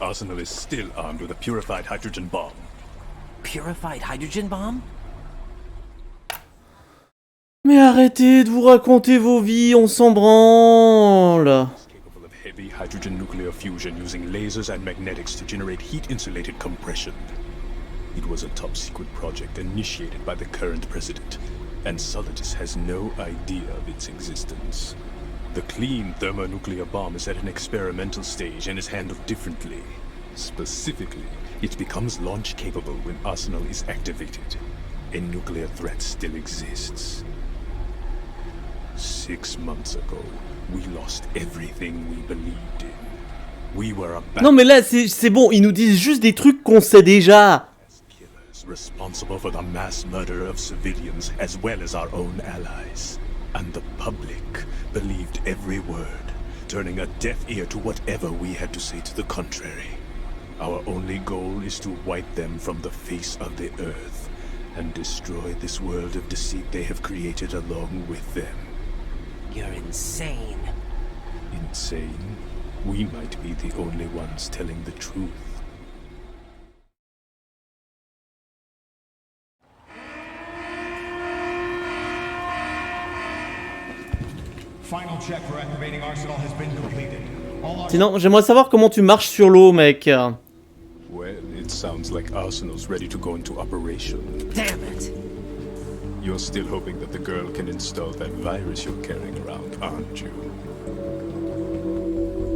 Arsenal is still armed with a purified hydrogen bomb. Purified hydrogen bomb? Mais arrêtez de vous raconter vos vies, on s'en branle. Capable of heavy hydrogen nuclear fusion using lasers and magnetics to generate heat-insulated compression. It was a top-secret project initiated by the current president, and Solidus has no idea of its existence. The clean thermonuclear bomb is at an experimental stage and is handled differently. Specifically, it becomes launch-capable when Arsenal is activated. A nuclear threat still exists. 6 months ago, we lost everything we believed in. We were about Non mais là c'est bon, ils nous disent juste des trucs qu'on sait déjà. killers responsible for the mass murder of civilians as well as our own allies. And the public believed every word, turning a deaf ear to whatever we had to say to the contrary. Our only goal is to wipe them from the face of the earth and destroy this world of deceit they have created along with them. You're insane. Insane? We might be the only ones telling the truth. Final check for activating Arsenal has been completed. All Sinon, j'aimerais savoir comment tu marches sur l'eau, mec. Well, it sounds like Arsenal's ready to go into operation. Damn it. You're still hoping that the girl can install that virus you're carrying around, aren't you?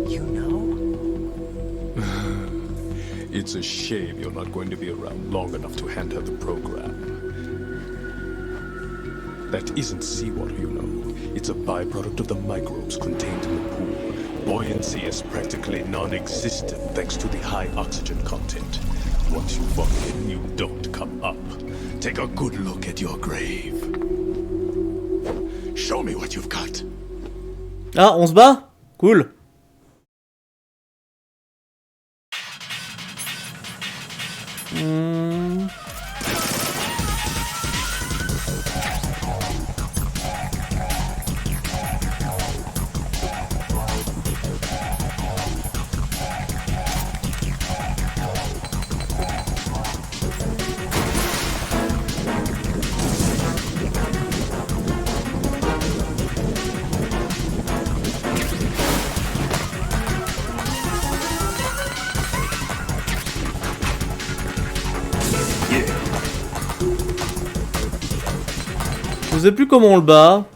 You know? It's a shame you're not going to be around long enough to hand her the program. That isn't seawater, you know. It's a byproduct of the microbes contained in the pool. Buoyancy is practically non-existent thanks to the high oxygen content. Once you fall in, you don't come up. Take a good look at your grave. Show me what you've got. Ah, on se bat? Cool. Je sais plus comment on le bat.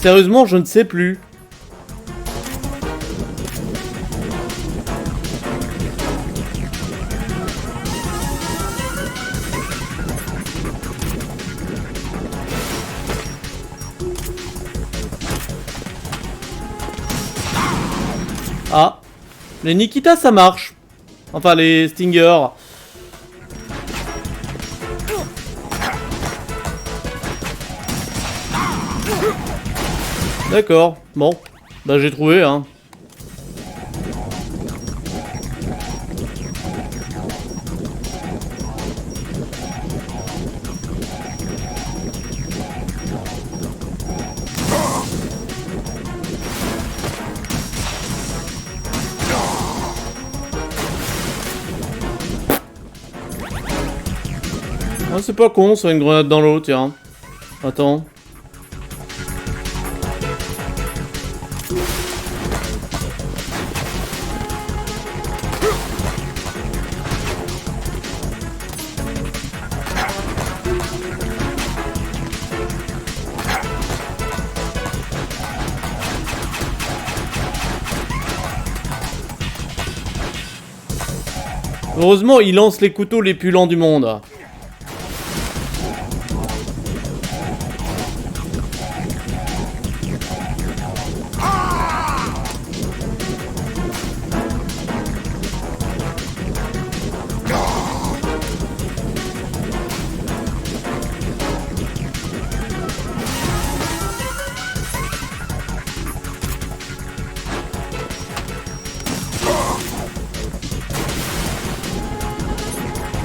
Sérieusement, je ne sais plus. Ah, les Nikita ça marche. Enfin les Stingers. D'accord, bon, bah j'ai trouvé hein. Ah, c'est pas con, ça, une grenade dans l'eau, tiens. Attends. Heureusement, il lance les couteaux les plus lents du monde.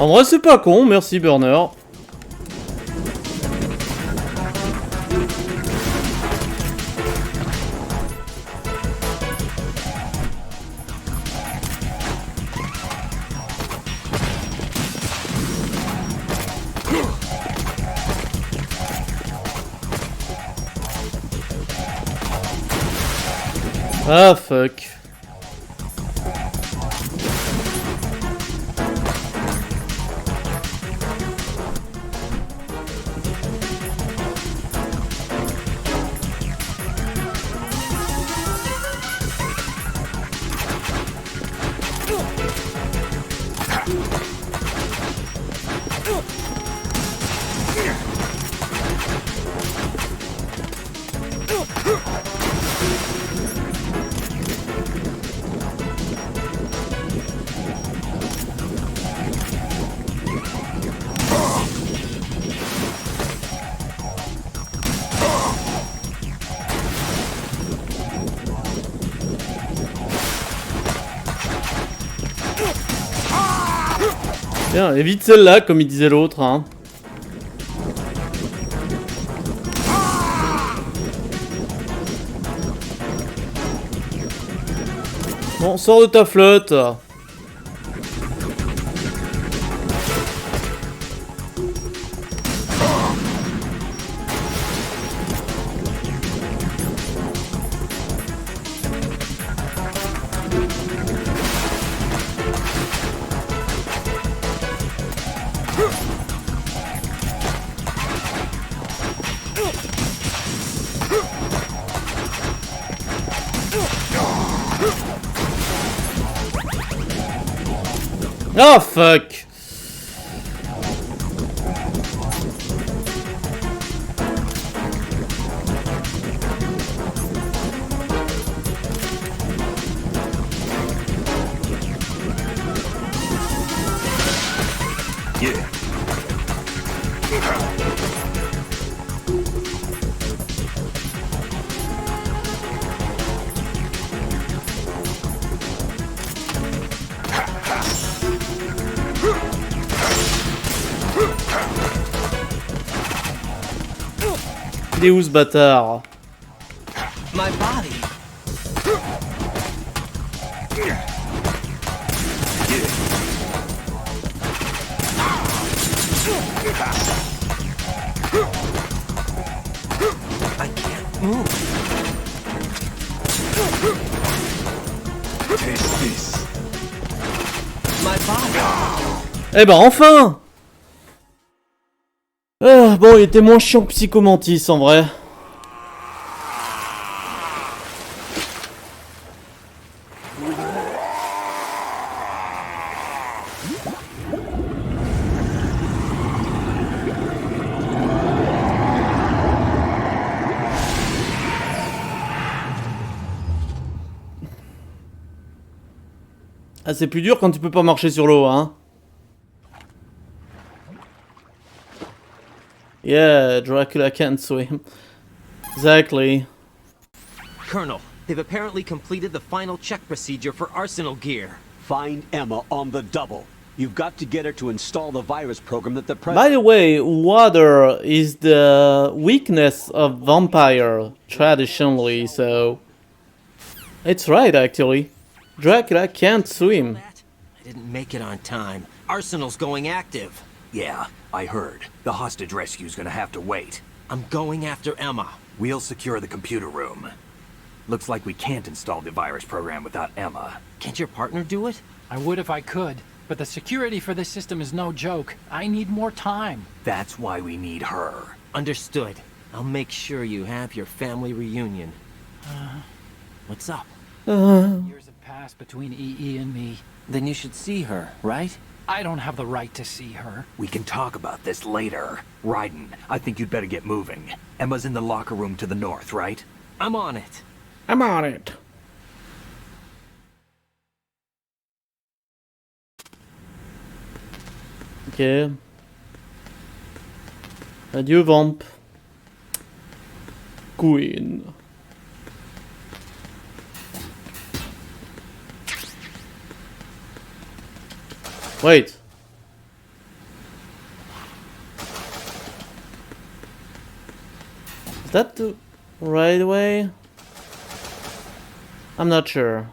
En vrai, c'est pas con, merci Burner. Ah fuck. Tiens, évite celle-là, comme il disait l'autre, hein. Bon, sors de ta flotte. Oh fuck. Il est où ce bâtard? My body. I can't move. Taste this. My body. Eh ben enfin! Ah, bon, il était moins chiant que Psychomantis en vrai. Ah, c'est plus dur quand tu peux pas marcher sur l'eau, hein. Yeah, Dracula can't swim. Exactly. Colonel, they've apparently completed the final check procedure for arsenal gear. Find Emma on the double. You've got to get her to install the virus program that the By president... the way, water is the weakness of vampire, traditionally, so... It's right, actually. Dracula can't swim. I didn't make it on time. Arsenal's going active. Yeah, I heard. The hostage rescue's gonna have to wait. I'm going after Emma. We'll secure the computer room. Looks like we can't install the virus program without Emma. Can't your partner do it? I would if I could, but the security for this system is no joke. I need more time. That's why we need her. Understood. I'll make sure you have your family reunion. What's up? Years have passed between EE and me. Then you should see her, right? I don't have the right to see her. We can talk about this later. Raiden, I think you'd better get moving. Emma's in the locker room to the north, right? I'm on it. I'm on it. Ok. Adieu, Vamp. Queen. Wait. Is that the right way? I'm not sure.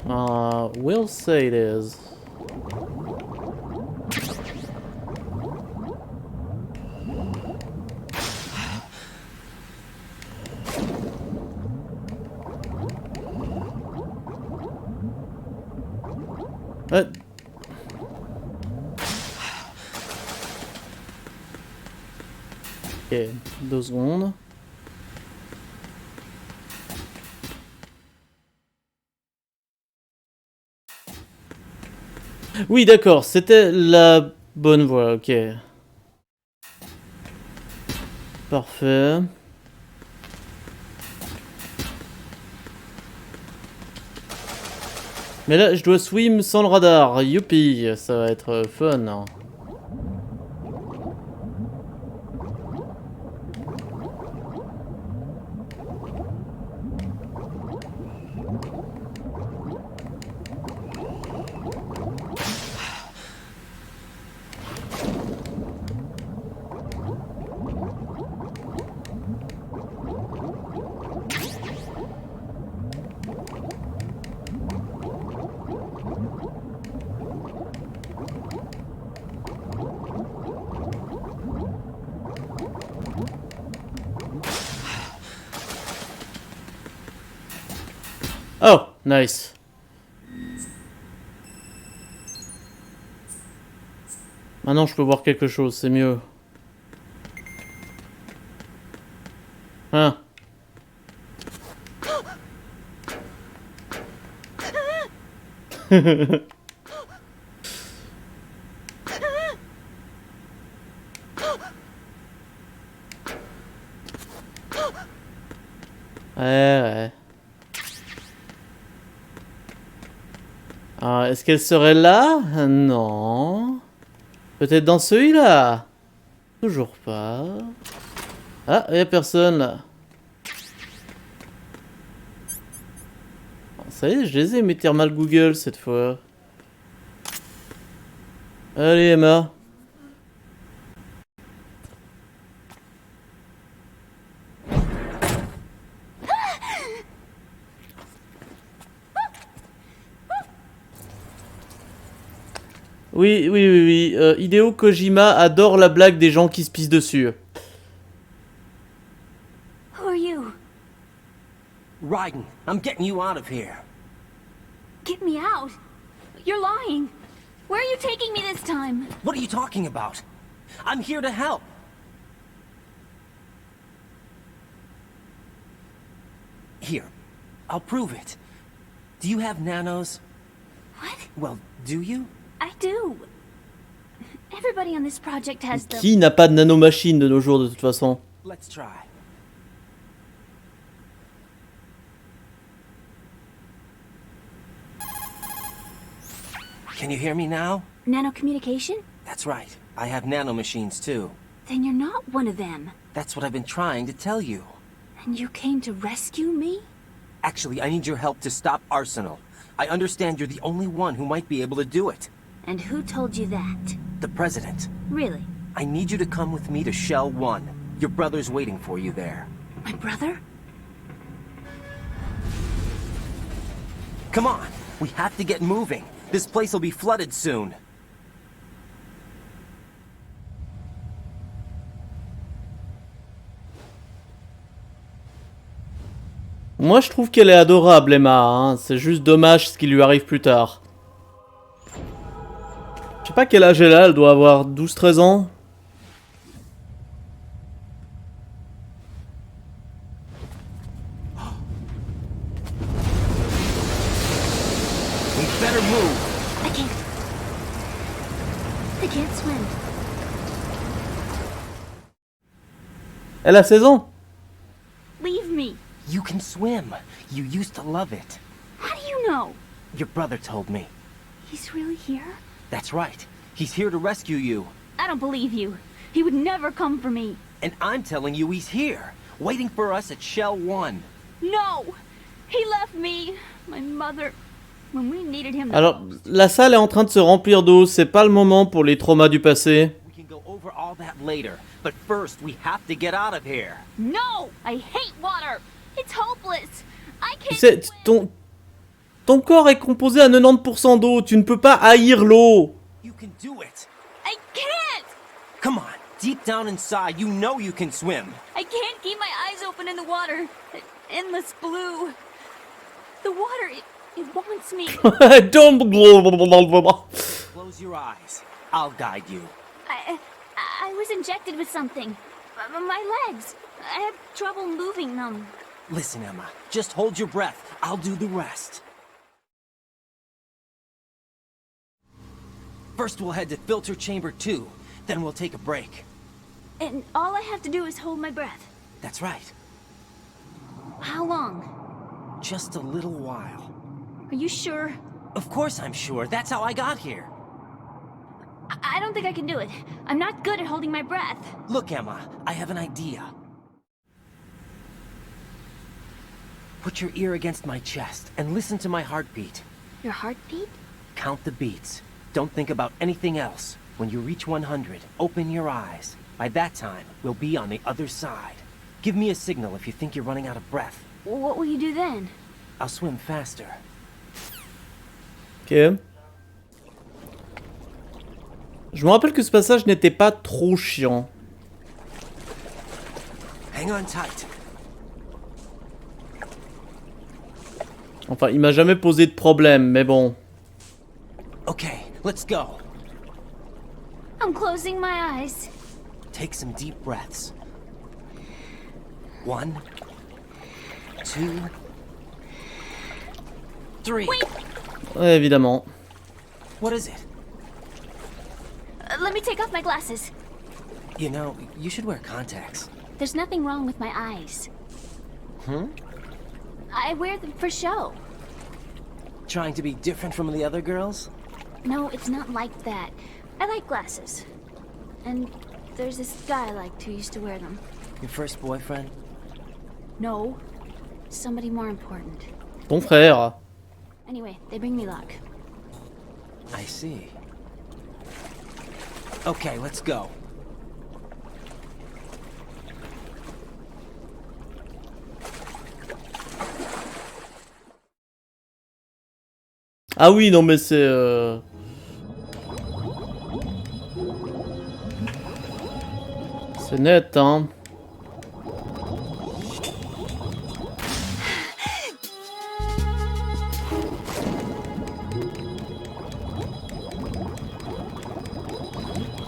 We'll say it is. Ok, 2 secondes. Oui, d'accord, c'était la bonne voie, ok. Parfait. Mais là, je dois swim sans le radar. Youpi, ça va être fun. Oh, nice. Maintenant, je peux voir quelque chose, c'est mieux. Hein. Ouais. Ah, est-ce qu'elle serait là? Non. Peut-être dans celui-là? Toujours pas. Ah, y'a personne là. Ça y est, je les ai, mes thermales Google cette fois. Allez, Emma. Oui. Hideo Kojima adore la blague des gens qui se pissent dessus. Who are you? Raiden, I'm getting you out of here. Get me out. You're lying. Where are you taking me this time? What are you talking about? I'm here to help. Here, I'll prove it. Do you have nanos? What? Well, do you? I do. Everybody on this project has them. Qui n'a pas de nanomachine de nos jours de toute façon? Let's try. Can you hear me now? Nanocommunication? That's right. I have nanomachines too. Then you're not one of them. That's what I've been trying to tell you. And you came to rescue me? Actually, I need your help to stop Arsenal. I understand you're the only one who might be able to do it. And who told you that? The President. Really? I need you to come with me to Shell 1. Your brother's waiting for you there. My brother? Come on! We have to get moving. This place will be flooded soon. Moi je trouve qu'elle est adorable, Emma, hein. C'est juste dommage ce qui lui arrive plus tard. Je sais pas quel âge elle a, elle doit avoir 12-13 ans. We better move. I can't swim. Elle a 16 ans. Leave me. You can swim. You used to love it. How do you know? Your brother told me. He's really here? That's right. He's here to rescue you. I don't believe you. He would never come for me. And I'm telling you he's here, waiting for us at Shell 1. No! He left me, my mother, when we needed him. Alors, la salle est en train de se remplir d'eau, c'est pas le moment pour les traumas du passé. We can go over all that later, but first we have to get out of here. No! I hate water! It's hopeless! I Tu can't sais, swim. ton corps est composé à 90% d'eau, tu ne peux pas haïr l'eau. You can do it. I can't! Come on, deep down inside, you know you can swim. I can't keep my eyes open in the water. Endless blue. The water, it wants me. Don't... Close your eyes. I'll guide you. I was injected with something. My legs. I have trouble moving them. Listen, Emma, just hold your breath. I'll do the rest. First we'll head to filter chamber 2, then we'll take a break. And all I have to do is hold my breath. That's right. How long? Just a little while. Are you sure? Of course I'm sure. That's how I got here. I don't think I can do it. I'm not good at holding my breath. Look, Emma, I have an idea. Put your ear against my chest and listen to my heartbeat. Your heartbeat? Count the beats. Don't think about anything else. When you reach 100, open your eyes. By that time, we'll be on the other side. Give me a signal if you think you're running out of breath. What will you do then? I'll swim faster. Ok. Je me rappelle que ce passage n'était pas trop chiant. Hang on tight. Enfin, il m'a jamais posé de problème, mais bon. Okay, let's go. I'm closing my eyes. Take some deep breaths. 1, 2, 3. Wait! Ouais, évidemment. What is it? Let me take off my glasses. You know, you should wear contacts. There's nothing wrong with my eyes. I wear them for show. Trying to be different from the other girls? No, it's not like that. I like glasses. And there's this guy I liked who used to wear them. Your first boyfriend? No. Somebody more important. Ton frère. Anyway, they bring me luck. I see. Okay, let's go. Ah oui, non mais c'est... C'est net, hein.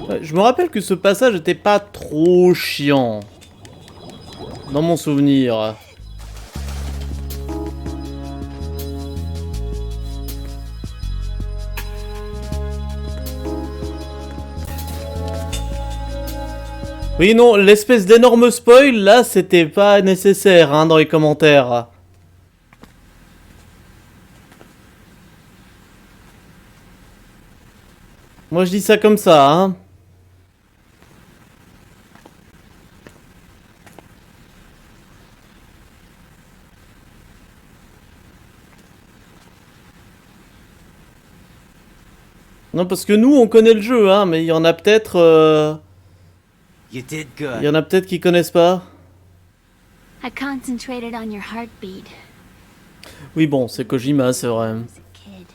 Ouais, je me rappelle que ce passage était pas trop chiant. Dans mon souvenir. Oui, non, l'espèce d'énorme spoil, là, c'était pas nécessaire, hein, dans les commentaires. Moi je dis ça comme ça, hein. Non, parce que nous, on connaît le jeu, hein, mais il y en a peut-être... You did Il good. y en a peut-être qui connaissent pas. I concentrated on your heartbeat Oui, bon, c'est Kojima, c'est vrai. as a kid.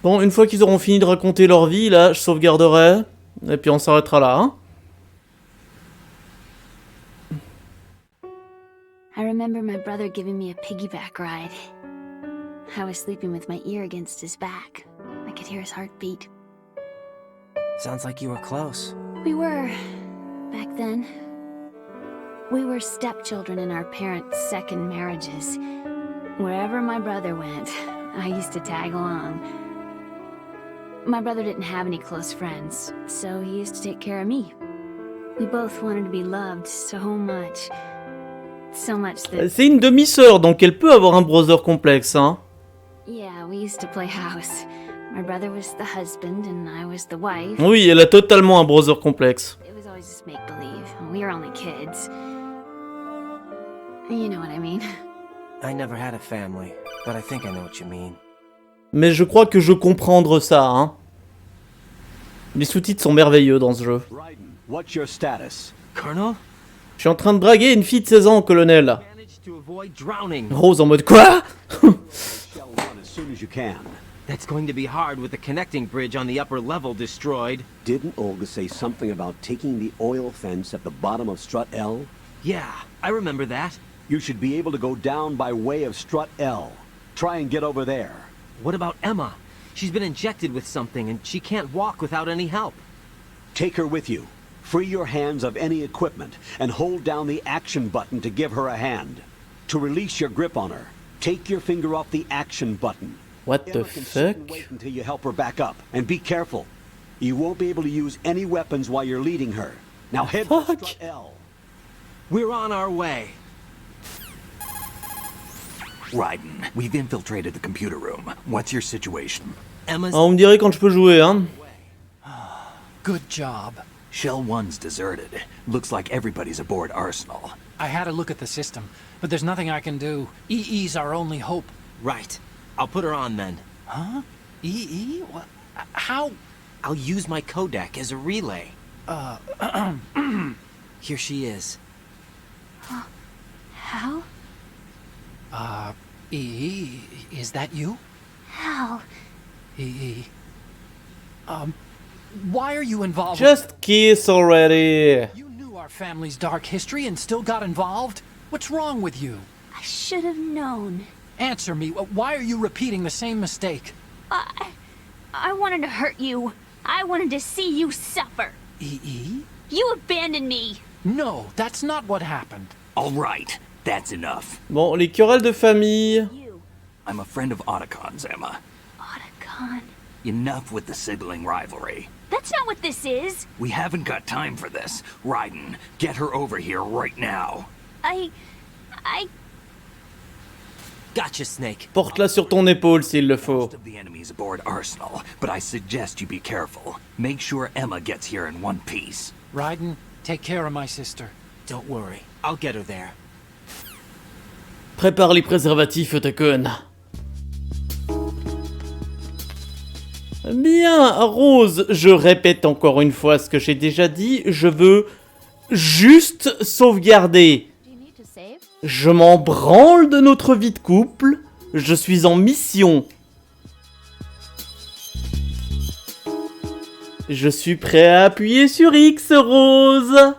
Bon, une fois qu'ils auront fini de raconter leur vie, là, je sauvegarderai. Et puis on s'arrêtera là, hein. I remember my brother giving me a piggyback ride. I was sleeping with my ear against his back. I could hear his heartbeat. Sounds like you were close. We were, back then. We were stepchildren in our parents' second marriages. Wherever my brother went, I used to tag along. My brother didn't have any close friends, so he used to take care of me. We both wanted to be loved so much. So much that... C'est une demi-sœur, donc elle peut avoir un brother complexe, hein. Yeah, we used to play house. My brother was the husband and I was the wife. Oui, elle a totalement un brother complexe. It was always just make-believe. We were only kids. You know what I mean. I never had a family, but I think I know what you mean. Mais je crois que je comprends ça, hein. Les sous-titres sont merveilleux dans ce jeu. Raiden, what's your status? Colonel? Je suis en train de draguer une fille de 16 ans, colonel. Managed to avoid drowning. Rose en mode quoi? Shell 1 as soon as you can. That's going to be hard with the connecting bridge on the upper level destroyed. Didn't Olga say something about taking the oil fence at the bottom of Strut L? Yeah, I remember that. You should be able to go down by way of Strut L. Try and get over there. What about Emma? She's been injected with something and she can't walk without any help. Take her with you. Free your hands of any equipment and hold down the action button to give her a hand. To release your grip on her, take your finger off the action button. What the Emma can sit and fuck? wait until you help her back up, and be careful. You won't be able to use any weapons while you're leading her. Now head for Fuck. Strut L. We're on our way. Raiden, we've infiltrated the computer room. What's your situation? Emma's... Ah, on me dirait quand je peux jouer, hein. Good job. Shell 1's deserted. Looks like everybody's aboard Arsenal. I had a look at the system, but there's nothing I can do. EE's our only hope. Right. I'll put her on then. Huh? EE? What? How? I'll use my codec as a relay. Here she is. How? EE, is that you? How? EE. Why are you involved? Just kiss already. You knew our family's dark history and still got involved? What's wrong with you? I should have known. Answer me. Why are you repeating the same mistake? I wanted to hurt you. I wanted to see you suffer. EE? You abandoned me. No, that's not what happened. All right, that's enough. Bon, les querelles de famille. You, I'm a friend of Otacon's, Emma. Otacon. Enough with the sibling rivalry. That's not what this is. We haven't got time for this. Raiden, get her over here right now. I... Gotcha, Snake. Porte-la sur ton épaule s'il le faut. Most of the enemies aboard Arsenal, but I suggest you be careful. Make sure Emma gets here in one piece. Raiden, take care of my sister. Don't worry. I'll get her there. Prépare les préservatifs, Otacon. Bien, Rose, je répète encore une fois ce que j'ai déjà dit, je veux juste sauvegarder. Je m'en branle de notre vie de couple, je suis en mission. Je suis prêt à appuyer sur X, Rose.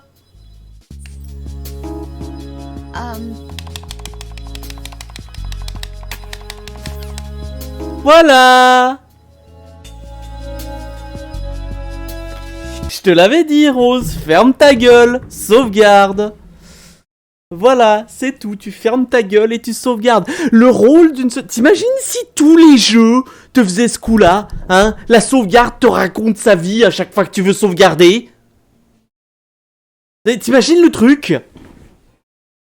Voilà. Je te l'avais dit, Rose, ferme ta gueule, sauvegarde. Voilà, c'est tout, tu fermes ta gueule et tu sauvegardes. Le rôle d'une... T'imagines si tous les jeux te faisaient ce coup-là, hein? La sauvegarde te raconte sa vie à chaque fois que tu veux sauvegarder. T'imagines le truc?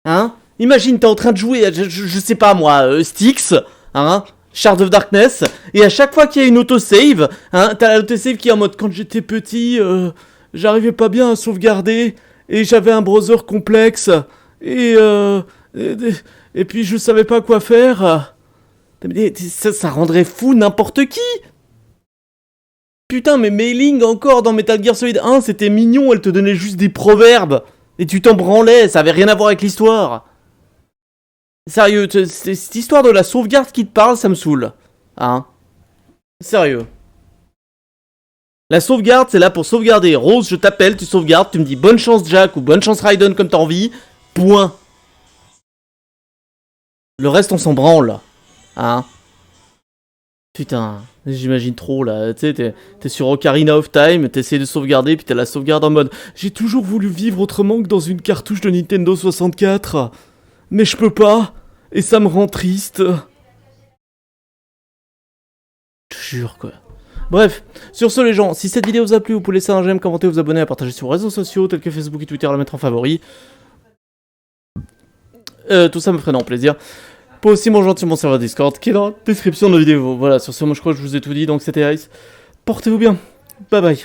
Hein? Imagine, t'es en train de jouer, je sais pas moi, Styx, hein, Shard of Darkness, et à chaque fois qu'il y a une autosave, hein, t'as l'autosave qui est en mode quand j'étais petit, j'arrivais pas bien à sauvegarder, et j'avais un browser complexe, et puis je savais pas quoi faire. Ça rendrait fou n'importe qui. Putain, mais Mei-Ling encore dans Metal Gear Solid 1, c'était mignon, elle te donnait juste des proverbes, et tu t'en branlais, ça avait rien à voir avec l'histoire. Sérieux, cette histoire de la sauvegarde qui te parle, ça me saoule. Hein? Sérieux. La sauvegarde, c'est là pour sauvegarder. Rose, je t'appelle, tu sauvegardes, tu me dis bonne chance Jack ou bonne chance Raiden comme t'as envie. Point. Le reste, on s'en branle. Hein? Putain, j'imagine trop là. Tu sais, t'es sur Ocarina of Time, t'essayes de sauvegarder, puis t'as la sauvegarde en mode j'ai toujours voulu vivre autrement que dans une cartouche de Nintendo 64. Mais je peux pas, et ça me rend triste. Je te jure quoi. Bref, sur ce les gens, si cette vidéo vous a plu, vous pouvez laisser un j'aime, commenter, vous abonner, à partager sur vos réseaux sociaux tels que Facebook et Twitter, la mettre en favori. Tout ça me ferait énormément plaisir. Vous pouvez aussi me rejoindre sur mon serveur Discord qui est dans la description de la vidéo. Voilà, sur ce, moi je crois que je vous ai tout dit, donc c'était Ice. Portez-vous bien, bye bye.